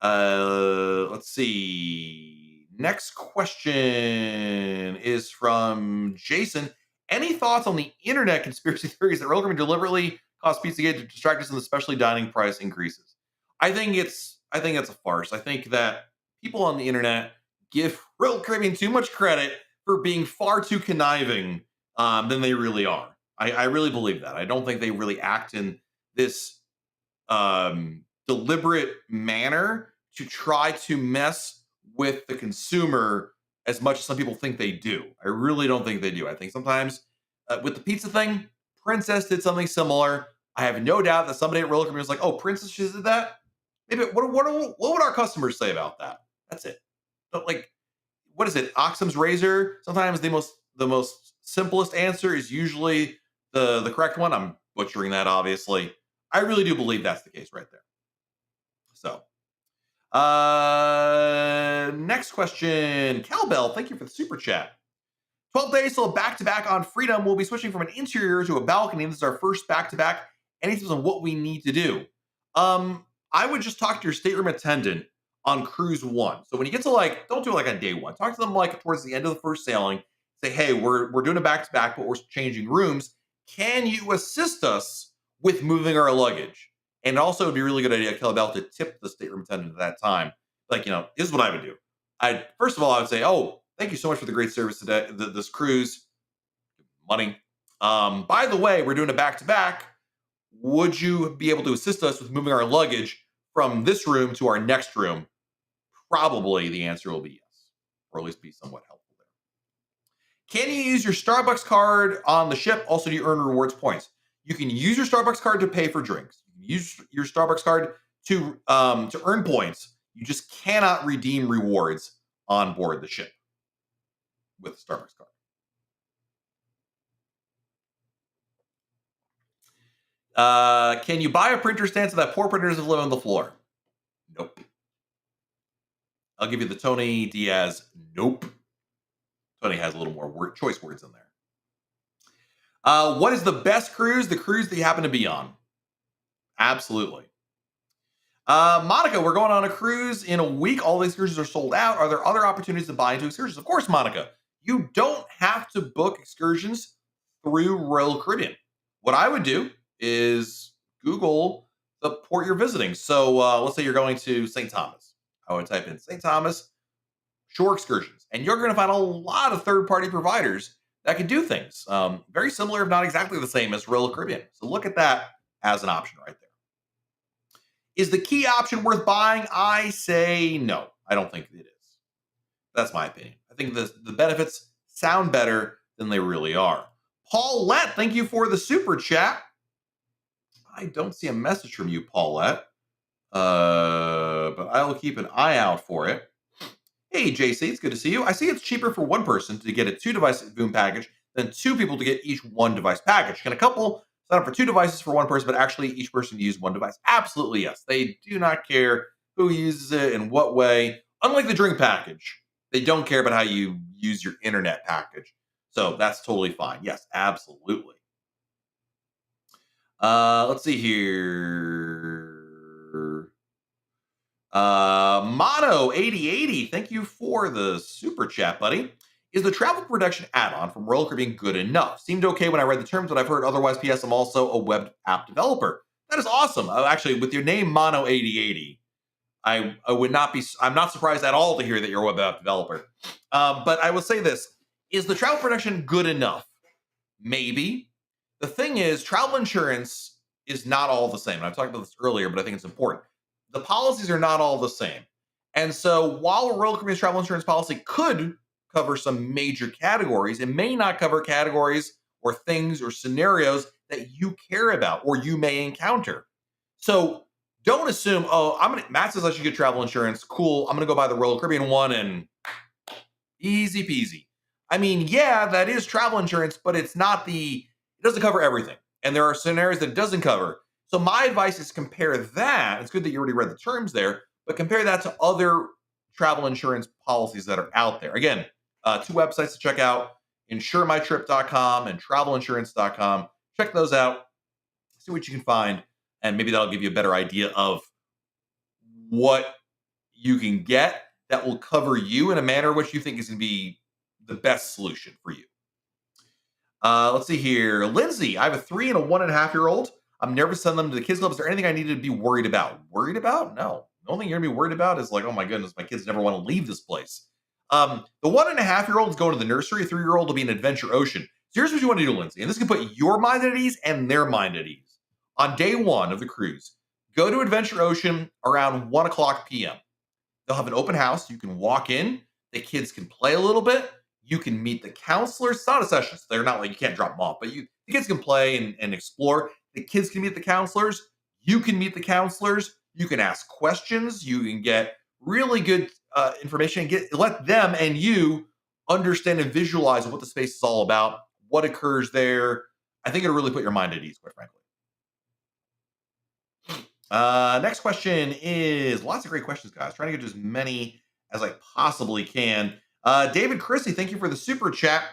Speaker 1: Let's see. Next question is from Jason. Any thoughts on the internet conspiracy theories that Royal Caribbean deliberately caused Pizzagate to distract us in the specialty dining price increases? I think it's a farce. I think that people on the internet give Royal Caribbean too much credit for being far too conniving than they really are. I really believe that. I don't think they really act in this deliberate manner to try to mess with the consumer as much as some people think they do. I really don't think they do. I think sometimes with the pizza thing, Princess did something similar. I have no doubt that somebody at Royal Caribbean was like, "Oh, Princess just did that." Maybe what would our customers say about that? That's it. But like, what is it? Occam's razor. Sometimes the most simplest answer is usually the correct one. I'm butchering that, obviously. I really do believe that's the case right there. So, next question. Cowbell, thank you for the super chat. 12 days till back-to-back on Freedom. We'll be switching from an interior to a balcony. This is our first back-to-back. Any tips on what we need to do? I would just talk to your stateroom attendant on cruise 1. So when you get to like, don't do it like on day 1. Talk to them like towards the end of the first sailing. Say, hey, we're doing a back-to-back, but we're changing rooms. Can you assist us with moving our luggage. And also, it'd be a really good idea, Kelly Bell, to tip the stateroom attendant at that time. Like, this is what I would do. First of all, I would say, "Oh, thank you so much for the great service today. This cruise, money. By the way, we're doing a back to back. Would you be able to assist us with moving our luggage from this room to our next room?" Probably the answer will be yes, or at least be somewhat helpful there. Can you use your Starbucks card on the ship? Also, do you earn rewards points? You can use your Starbucks card to pay for drinks. You can use your Starbucks card to earn points. You just cannot redeem rewards on board the ship with a Starbucks card. Can you buy a printer stand so that poor printers live on the floor? Nope. I'll give you the Tony Diaz. Nope. Tony has a little more choice words in there. What is the best cruise? The cruise that you happen to be on. Absolutely. Monica, we're going on a cruise in a week. All these cruises are sold out. Are there other opportunities to buy into excursions? Of course, Monica. You don't have to book excursions through Royal Caribbean. What I would do is Google the port you're visiting. So let's say you're going to St. Thomas. I would type in St. Thomas shore excursions, and you're going to find a lot of third-party providers that can do things very similar, if not exactly the same as Royal Caribbean. So look at that as an option right there. Is the key option worth buying? I say no. I don't think it is. That's my opinion. I think the benefits sound better than they really are. Paulette, thank you for the super chat. I don't see a message from you, Paulette, but I will keep an eye out for it. Hey, JC, it's good to see you. I see it's cheaper for one person to get a 2-device Voom package than 2 people to get each 1-device package. Can a couple sign up for 2 devices for one person, but actually each person use 1 device? Absolutely, yes. They do not care who uses it in what way. Unlike the drink package, they don't care about how you use your internet package. So that's totally fine. Yes, absolutely. Let's see here. Mono 8080, thank you for the super chat, buddy. Is the travel production add-on from Royal Caribbean good enough? Seemed okay when I read the terms, but I've heard otherwise. PS, I'm also a web app developer. That is awesome. Actually, with your name Mono 8080, I would not be. I'm not surprised at all to hear that you're a web app developer. But I will say this: is the travel production good enough? Maybe. The thing is, travel insurance is not all the same. And I've talked about this earlier, but I think it's important. The policies are not all the same. And so while a Royal Caribbean travel insurance policy could cover some major categories, it may not cover categories or things or scenarios that you care about or you may encounter. So don't assume, Matt says I should get travel insurance. Cool. I'm going to go buy the Royal Caribbean one and easy peasy. I mean, yeah, that is travel insurance, but it doesn't cover everything. And there are scenarios that it doesn't cover. So my advice is compare that. It's good that you already read the terms there, but compare that to other travel insurance policies that are out there. Again, 2 websites to check out, insuremytrip.com and travelinsurance.com. Check those out, see what you can find, and maybe that'll give you a better idea of what you can get that will cover you in a manner which you think is going to be the best solution for you. Let's see here. Lindsay, I have a 3 and a 1.5-year-old. I'm nervous to send them to the kids club. Is there anything I need to be worried about? Worried about? No. The only thing you're going to be worried about is like, oh my goodness, my kids never want to leave this place. The 1.5-year-old is going to the nursery. A 3-year-old will be in Adventure Ocean. So here's what you want to do, Lindsay. And this can put your mind at ease and their mind at ease. On day 1 of the cruise, go to Adventure Ocean around 1 o'clock p.m. They'll have an open house. You can walk in. The kids can play a little bit. You can meet the counselors. It's not a session. So they're not like you can't drop them off, but the kids can play and explore. The kids can meet the counselors. You can meet the counselors. You can ask questions. You can get really good information and let them and you understand and visualize what the space is all about, what occurs there. I think it'll really put your mind at ease, quite frankly. Next question is lots of great questions, guys. Trying to get as many as I possibly can. David Christie, thank you for the super chat.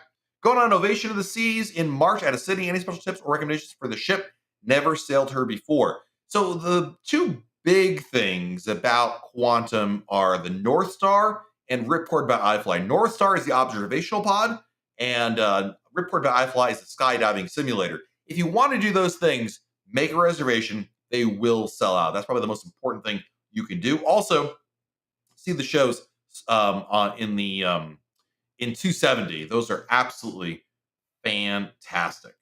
Speaker 1: Going on Ovation of the Seas in March at a city. Any special tips or recommendations for the ship? Never sailed her before. So the 2 big things about Quantum are the North Star and Ripcord by iFly. North Star is the observational pod, and Ripcord by iFly is the skydiving simulator. If you want to do those things, make a reservation. They will sell out. That's probably the most important thing you can do. Also, see the shows on in 270. Those are absolutely fantastic.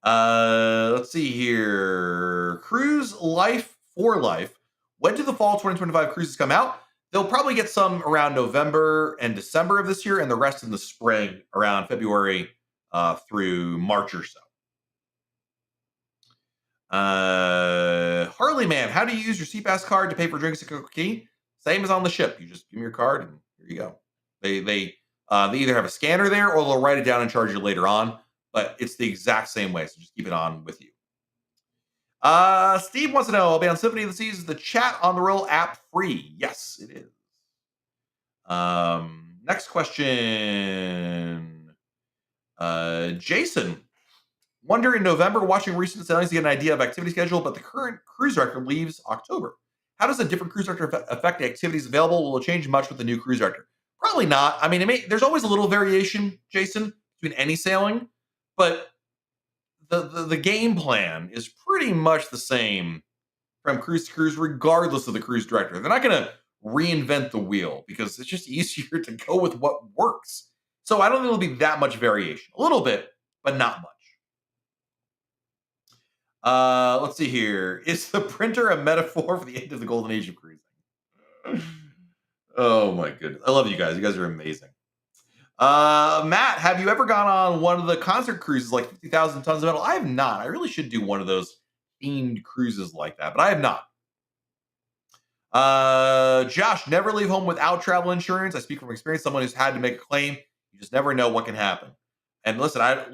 Speaker 1: Let's see here. Cruise Life for Life. When do the fall 2025 cruises come out? They'll probably get some around November and December of this year, and the rest in the spring around February through March or so. Harley Man, how do you use your CPAS card to pay for drinks at Coca Key? Same as on the ship. You just give them your card, and here you go. They either have a scanner there, or they'll write it down and charge you later on. But it's the exact same way, so just keep it on with you. Steve wants to know, I'll be on Symphony of the Seas. Is the chat on the Roll app free? Yes, it is. Next question. Jason, wonder in November, watching recent sailings to get an idea of activity schedule, but the current cruise director leaves October. How does a different cruise director affect the activities available? Will it change much with the new cruise director? Probably not. I mean, there's always a little variation, Jason, between any sailing, but the game plan is pretty much the same from cruise to cruise, regardless of the cruise director. They're not going to reinvent the wheel because it's just easier to go with what works. So I don't think there'll be that much variation. A little bit, but not much. Let's see here. Is the printer a metaphor for the end of the golden age of cruising? Oh my goodness. I love you guys. You guys are amazing. Matt, have you ever gone on one of the concert cruises like 50,000 tons of metal? I have not. I really should do one of those themed cruises like that, but I have not. Josh, never leave home without travel insurance. I speak from experience. Someone who's had to make a claim. You just never know what can happen. And listen, I've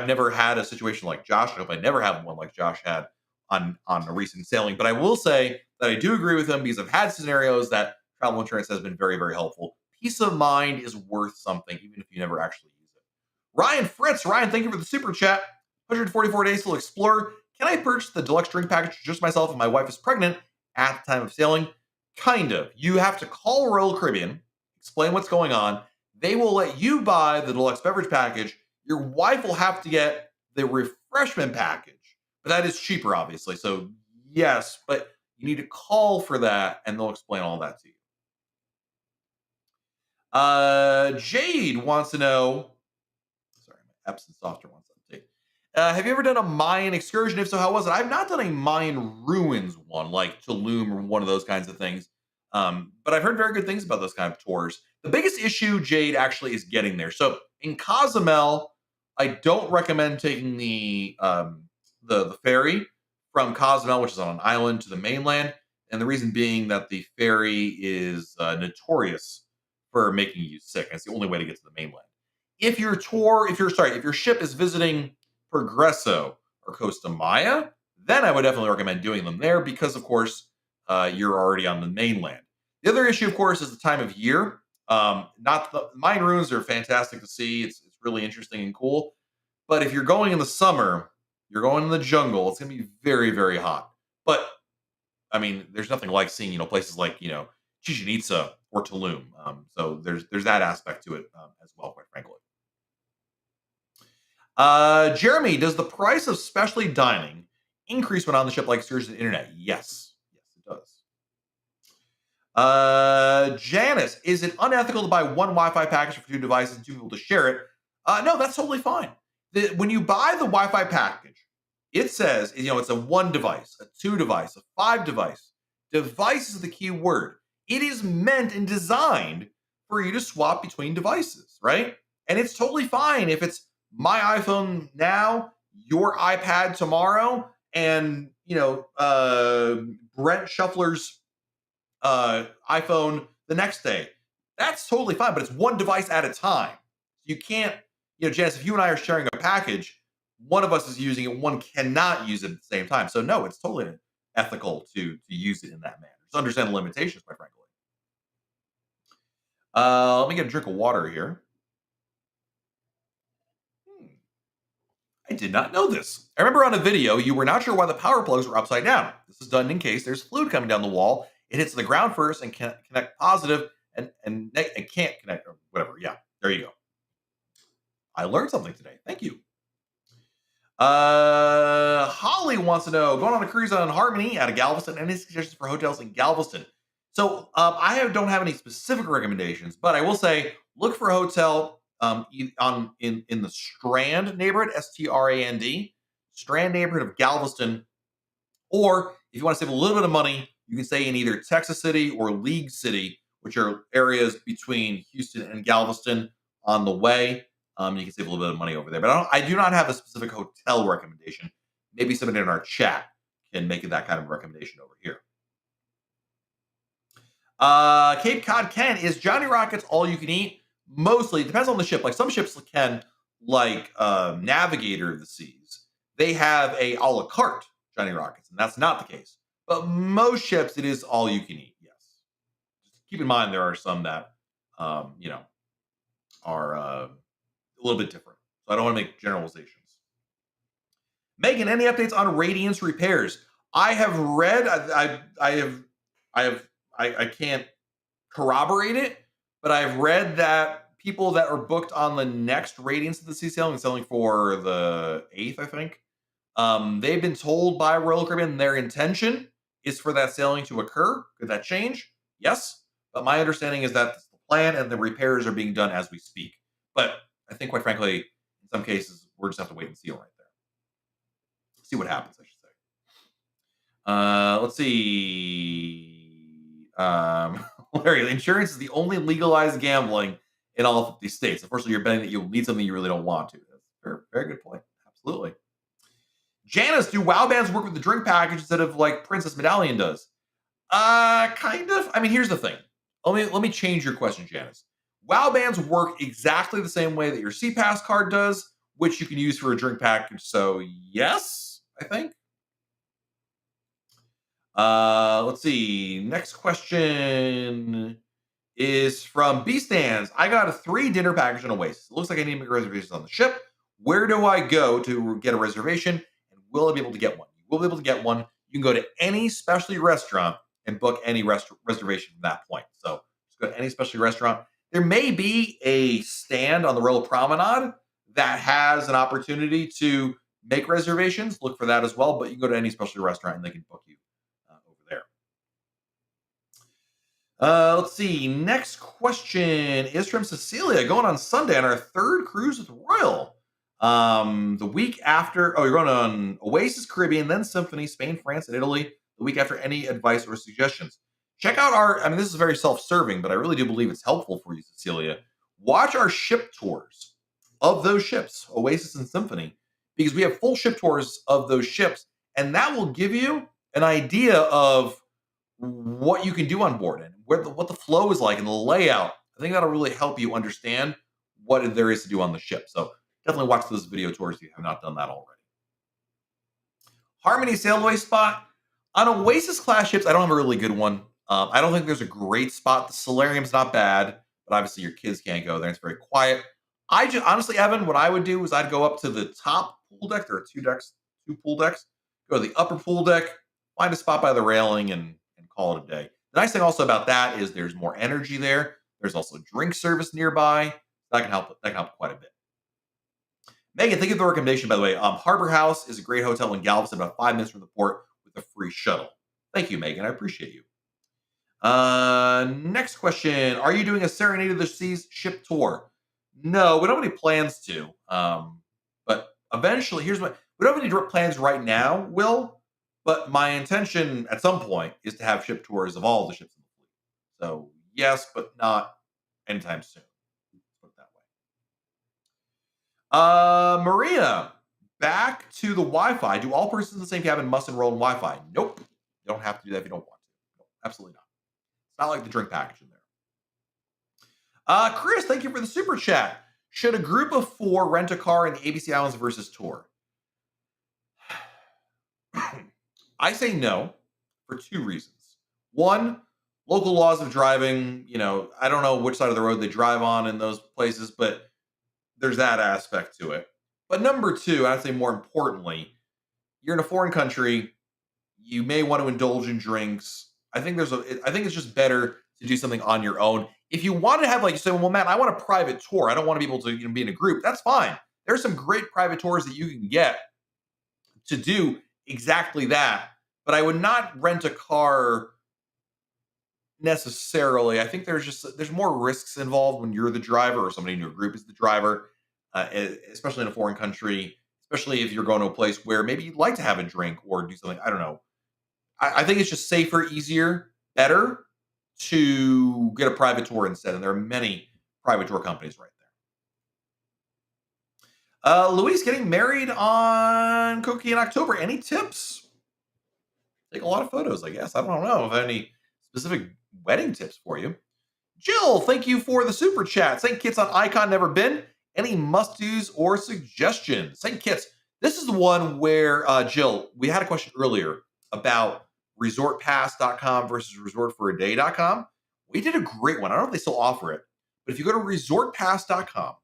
Speaker 1: never had a situation like Josh. I hope I never have one like Josh had on a recent sailing. But I will say that I do agree with him because I've had scenarios that travel insurance has been very, very helpful. Peace of mind is worth something, even if you never actually use it. Ryan Fritz, thank you for the super chat. 144 days to explore. Can I purchase the deluxe drink package just myself if my wife is pregnant at the time of sailing? Kind of. You have to call Royal Caribbean, explain what's going on. They will let you buy the deluxe beverage package. Your wife will have to get the refreshment package, but that is cheaper, obviously. So yes, but you need to call for that, and they'll explain all that to you. Jade wants to know. Sorry, my Epsom softer wants to update. Have you ever done a Mayan excursion? If so, how was it? I've not done a Mayan ruins one like Tulum or one of those kinds of things. But I've heard very good things about those kind of tours. The biggest issue, Jade, actually is getting there. So in Cozumel, I don't recommend taking the ferry from Cozumel, which is on an island, to the mainland. And the reason being that the ferry is notorious for making you sick. It's the only way to get to the mainland. If your ship is visiting Progresso or Costa Maya, then I would definitely recommend doing them there because, of course, you're already on the mainland. The other issue, of course, is the time of year. Mayan ruins are fantastic to see. It's really interesting and cool. But if you're going in the summer, you're going in the jungle. It's going to be very, very hot. But I mean, there's nothing like seeing places like Chichen Itza or Tulum. So there's that aspect to it as well, quite frankly. Jeremy, does the price of specialty dining increase when on the ship like excursions and internet? Yes, it does. Janice, is it unethical to buy one Wi-Fi package for two devices and two people to share it? No, that's totally fine. When you buy the Wi-Fi package, it says it's a 1 device, a 2 device, a 5 device. Device is the key word. It is meant and designed for you to swap between devices, right? And it's totally fine if it's my iPhone now, your iPad tomorrow, and Brent Shuffler's iPhone the next day. That's totally fine, but it's one device at a time. You can't, Janice, if you and I are sharing a package, one of us is using it, one cannot use it at the same time. So no, it's totally ethical to use it in that manner. Just understand the limitations, quite frankly. Let me get a drink of water here. I did not know this. I remember on a video, you were not sure why the power plugs were upside down. This is done in case there's fluid coming down the wall. It hits the ground first and can connect positive and can't connect or whatever. Yeah, there you go. I learned something today. Thank you. Holly wants to know, going on a cruise on Harmony out of Galveston, any suggestions for hotels in Galveston? So don't have any specific recommendations, but I will say look for a hotel in the Strand neighborhood, Strand, Strand neighborhood of Galveston. Or if you want to save a little bit of money, you can stay in either Texas City or League City, which are areas between Houston and Galveston on the way. You can save a little bit of money over there. But I do not have a specific hotel recommendation. Maybe somebody in our chat can make that kind of recommendation over here. Cape Cod Ken, is Johnny Rockets all you can eat? Mostly. It depends on the ship. Like some ships can, like Navigator of the Seas, they have a la carte Johnny Rockets, and that's not the case. But most ships, it is all you can eat. Yes. Just keep in mind there are some that, are a little bit different. So I don't want to make generalizations. Megan, any updates on Radiance repairs? I have read. I can't corroborate it, but I've read that people that are booked on the next Radiance of the Sea sailing, selling for the 8th, I think, they've been told by Royal Caribbean their intention is for that sailing to occur. Could that change? Yes. But my understanding is that that's the plan and the repairs are being done as we speak. But I think, quite frankly, in some cases, we'll just have to wait and see right there. See what happens, I should say. Let's see. Larry, insurance is the only legalized gambling in all 50 states. Unfortunately, you're betting that you'll need something you really don't want to. That's a very, very good point. Absolutely. Janice, do WoW bands work with the drink package instead of like Princess Medallion does? Kind of. I mean, here's the thing. Let me change your question, Janice. WoW bands work exactly the same way that your CPass card does, which you can use for a drink package. So yes, I think. Let's see. Next question is from B Stands. I got a 3 dinner package on Oasis. It looks like I need to make reservations on the ship. Where do I go to get a reservation? And will I be able to get one? You will be able to get one. You can go to any specialty restaurant and book any reservation from that point. So just go to any specialty restaurant. There may be a stand on the Royal Promenade that has an opportunity to make reservations. Look for that as well. But you can go to any specialty restaurant and they can book you over there. Let's see. Next question is from Cecilia. Going on Sunday on our 3rd cruise with Royal. The week after, you're going on Oasis, Caribbean, then Symphony, Spain, France, and Italy. The week after, any advice or suggestions? Check out this is very self-serving, but I really do believe it's helpful for you, Cecilia. Watch our ship tours of those ships, Oasis and Symphony, because we have full ship tours of those ships, and that will give you an idea of what you can do on board and what the flow is like and the layout. I think that'll really help you understand what there is to do on the ship. So definitely watch those video tours if you have not done that already. Harmony sailaway spot. On Oasis class ships, I don't have a really good one. I don't think there's a great spot. The Solarium's not bad, but obviously your kids can't go there. It's very quiet. Honestly, Evan, what I would do is I'd go up to the top pool deck. There are 2 pool decks. Go to the upper pool deck, find a spot by the railing, and call it a day. The nice thing also about that is there's more energy there. There's also drink service nearby. That can help quite a bit. Megan, thank you for the recommendation, by the way. Harbor House is a great hotel in Galveston, about 5 minutes from the port with a free shuttle. Thank you, Megan. I appreciate you. Next question. Are you doing a Serenade of the Seas ship tour? No, we don't have any plans to. But eventually, we don't have any direct plans right now, Will. But my intention at some point is to have ship tours of all the ships in the fleet. So yes, but not anytime soon. Let's put it that way. Maria, back to the Wi-Fi. Do all persons in the same cabin must enroll in Wi-Fi? Nope. You don't have to do that if you don't want to. Nope, absolutely not. It's not like the drink package in there. Chris, thank you for the super chat. Should a group of 4 rent a car in the ABC Islands versus tour? I say no for 2 reasons. One, local laws of driving, I don't know which side of the road they drive on in those places, but there's that aspect to it. But number 2, I'd say more importantly, you're in a foreign country, you may want to indulge in drinks. I think it's just better to do something on your own. If you want to have, like you say, well, Matt, I want a private tour. I don't want to be able to be in a group. That's fine. There's some great private tours that you can get to do exactly that. But I would not rent a car necessarily. I think there's more risks involved when you're the driver or somebody in your group is the driver, especially in a foreign country, especially if you're going to a place where maybe you'd like to have a drink or do something. I don't know. I think it's just safer, easier, better to get a private tour instead. And there are many private tour companies right there. Luis getting married on Cookie in October. Any tips? Take a lot of photos, I guess. I don't know if I have any specific wedding tips for you. Jill, thank you for the super chat. St. Kitts on Icon, never been. Any must dos or suggestions? St. Kitts, this is the one where, Jill, we had a question earlier about resortpass.com versus resortforaday.com. We did a great one. I don't know if they still offer it, but if you go to resortpass.com,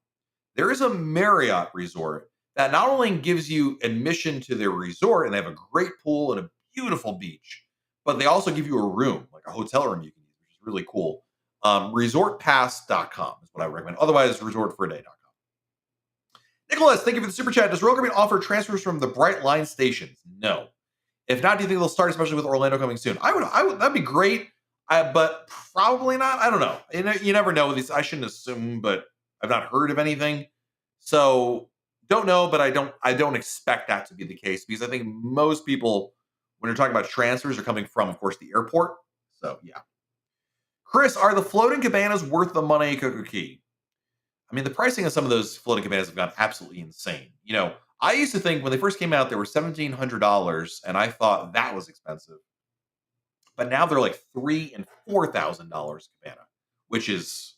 Speaker 1: there is a Marriott resort that not only gives you admission to their resort and they have a great pool and a beautiful beach, but they also give you a room, like a hotel room you can use, which is really cool. Resortpass.com is what I recommend. Otherwise, resortforaday.com. Nicholas, thank you for the super chat. Does Royal Caribbean offer transfers from the Bright Line stations? No. If not, do you think they'll start, especially with Orlando coming soon? I would. That'd be great, but probably not. I don't know. You never know with these. I shouldn't assume, but I've not heard of anything, so don't know. But I don't expect that to be the case because I think most people, when you're talking about transfers, are coming from, of course, the airport. So yeah. Chris, are the floating cabanas worth the money, Kokuki? I mean, the pricing of some of those floating cabanas have gone absolutely insane. I used to think when they first came out, they were $1,700, and I thought that was expensive. But now they're like $3,000 and $4,000 cabana, which is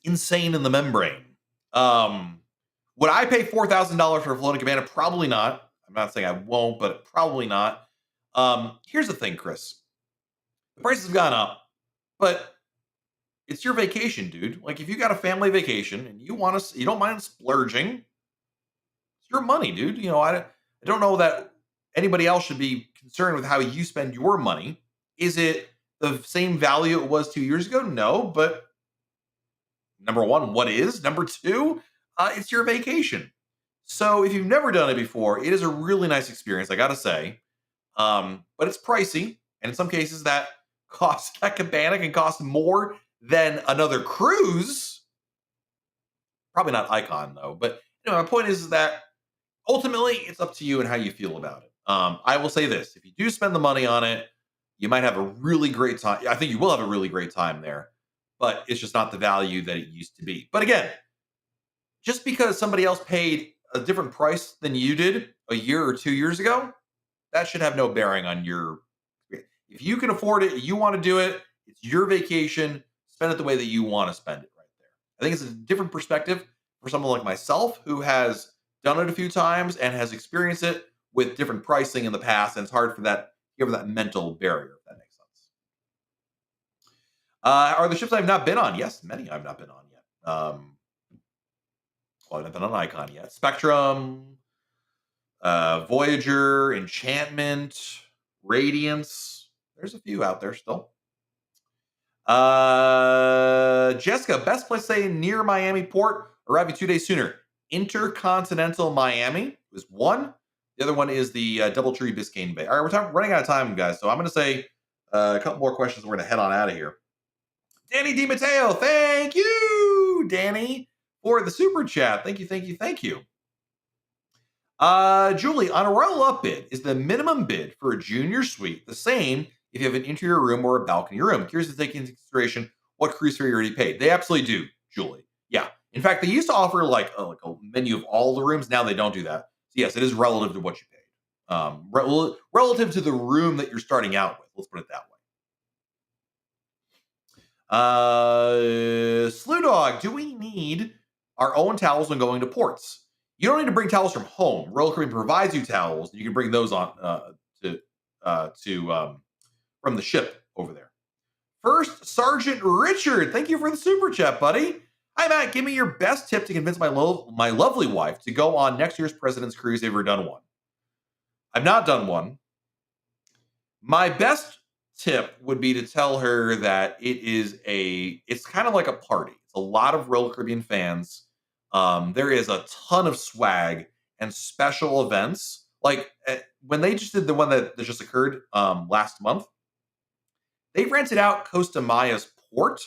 Speaker 1: insane in the membrane. Would I pay $4,000 for a floating cabana? Probably not. I'm not saying I won't, but probably not. Here's the thing, Chris. The prices have gone up, but it's your vacation, dude. Like if you got a family vacation and you don't mind splurging, it's your money, dude. I don't know that anybody else should be concerned with how you spend your money. Is it the same value it was 2 years ago? No, but number one, what is? Number two, it's your vacation. So if you've never done it before, it is a really nice experience, I gotta say. But it's pricey, and in some cases that cabana can cost more than another cruise. Probably not Icon though, but my point is that ultimately it's up to you and how you feel about it. I will say this: if you do spend the money on it, you might have a really great time. I think you will have a really great time there, but it's just not the value that it used to be. But again, just because somebody else paid a different price than you did a year or 2 years ago, that should have no bearing on your. If you can afford it, you want to do it, it's your vacation, spend it the way that you want to spend it right there. I think it's a different perspective for someone like myself who has done it a few times and has experienced it with different pricing in the past, and it's hard for that give that mental barrier, if that makes sense. Are the ships I've not been on? Yes, many I've not been on yet. I've not been on Icon yet. Spectrum, Voyager, Enchantment, Radiance. There's a few out there still. Jessica, best place to stay near Miami Port, arriving 2 days sooner. Intercontinental Miami is one. The other one is the Doubletree Biscayne Bay. All right, we're running out of time, guys. So I'm going to say a couple more questions. And we're going to head on out of here. Danny DiMatteo, thank you, Danny, for the super chat. Thank you. Julie, on a roll up bid, is the minimum bid for a junior suite the same if you have an interior room or a balcony room? Curious to take into consideration what cruise fare you already paid. They absolutely do, Julie. Yeah. In fact, they used to offer like a menu of all the rooms. Now they don't do that. So yes, it is relative to what you paid. Relative to the room that you're starting out with. Let's put it that way. Slew Dog, do we need our own towels when going to ports? You don't need to bring towels from home. Royal Caribbean provides you towels. You can bring those on from the ship over there. First Sergeant Richard, thank you for the super chat, buddy. Hi, Matt. Give me your best tip to convince my lovely wife to go on next year's President's Cruise. Have you ever done one? I've not done one. My best tip would be to tell her that it's kind of like a party. It's a lot of Royal Caribbean fans. There is a ton of swag and special events. Like when they just did the one that just occurred last month, they rented out Costa Maya's port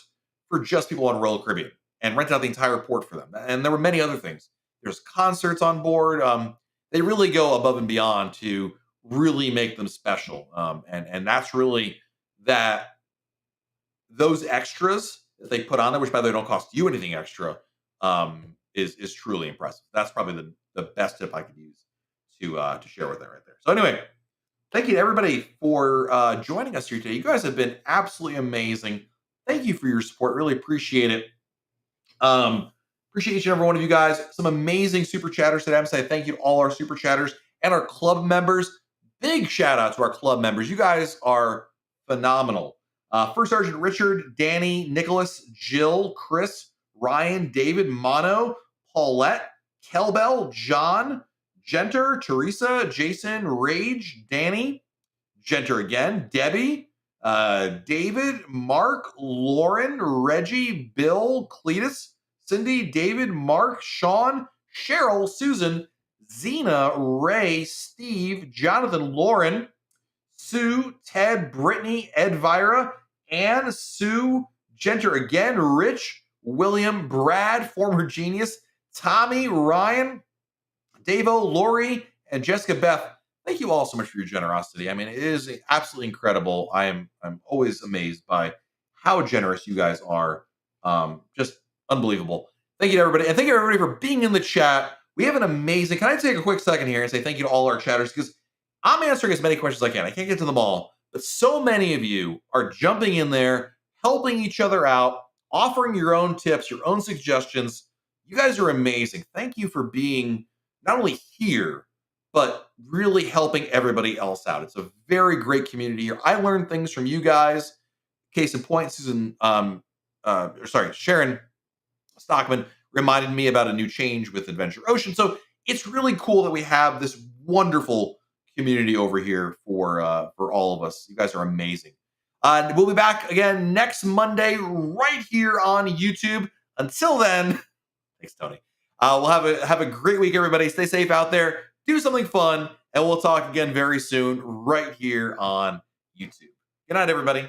Speaker 1: for just people on Royal Caribbean and rented out the entire port for them. And there were many other things. There's concerts on board. They really go above and beyond to really make them special. And that's really that those extras that they put on there, which by the way don't cost you anything extra, is truly impressive. That's probably the best tip I could use to share with that right there. So anyway, thank you to everybody for joining us here today. You guys have been absolutely amazing. Thank you for your support. Really appreciate it. Appreciate each and every one of you guys. Some amazing super chatters today. I'm saying thank you to all our super chatters and our club members. Big shout out to our club members. You guys are phenomenal. First Sergeant Richard, Danny, Nicholas, Jill, Chris, Ryan, David, Mono, Paulette, Kelbell, John, Genter, Teresa, Jason, Rage, Danny, Genter again, Debbie, David, Mark, Lauren, Reggie, Bill, Cletus, Cindy, David, Mark, Sean, Cheryl, Susan, Zena, Ray, Steve, Jonathan, Lauren, Sue, Ted, Brittany, Edvira, Anne, Sue, Genter again, Rich, William, Brad, former genius, Tommy, Ryan, Davo, Lori, and Jessica Beth. Thank you all so much for your generosity. I mean, it is absolutely incredible. I'm always amazed by how generous you guys are. Just unbelievable. Thank you to everybody. And thank you everybody for being in the chat. We have an amazing, can I take a quick second here and say thank you to all our chatters? Because I'm answering as many questions as I can. I can't get to them all, but so many of you are jumping in there, helping each other out, offering your own tips, your own suggestions. You guys are amazing. Thank you for being not only here, but really helping everybody else out. It's a very great community here. I learned things from you guys. Case in point, Sharon Stockman reminded me about a new change with Adventure Ocean. So it's really cool that we have this wonderful community over here for all of us. You guys are amazing. We'll be back again next Monday right here on YouTube. Until then, thanks, Tony. We'll have a great week, everybody. Stay safe out there. Do something fun, and we'll talk again very soon right here on YouTube. Good night, everybody.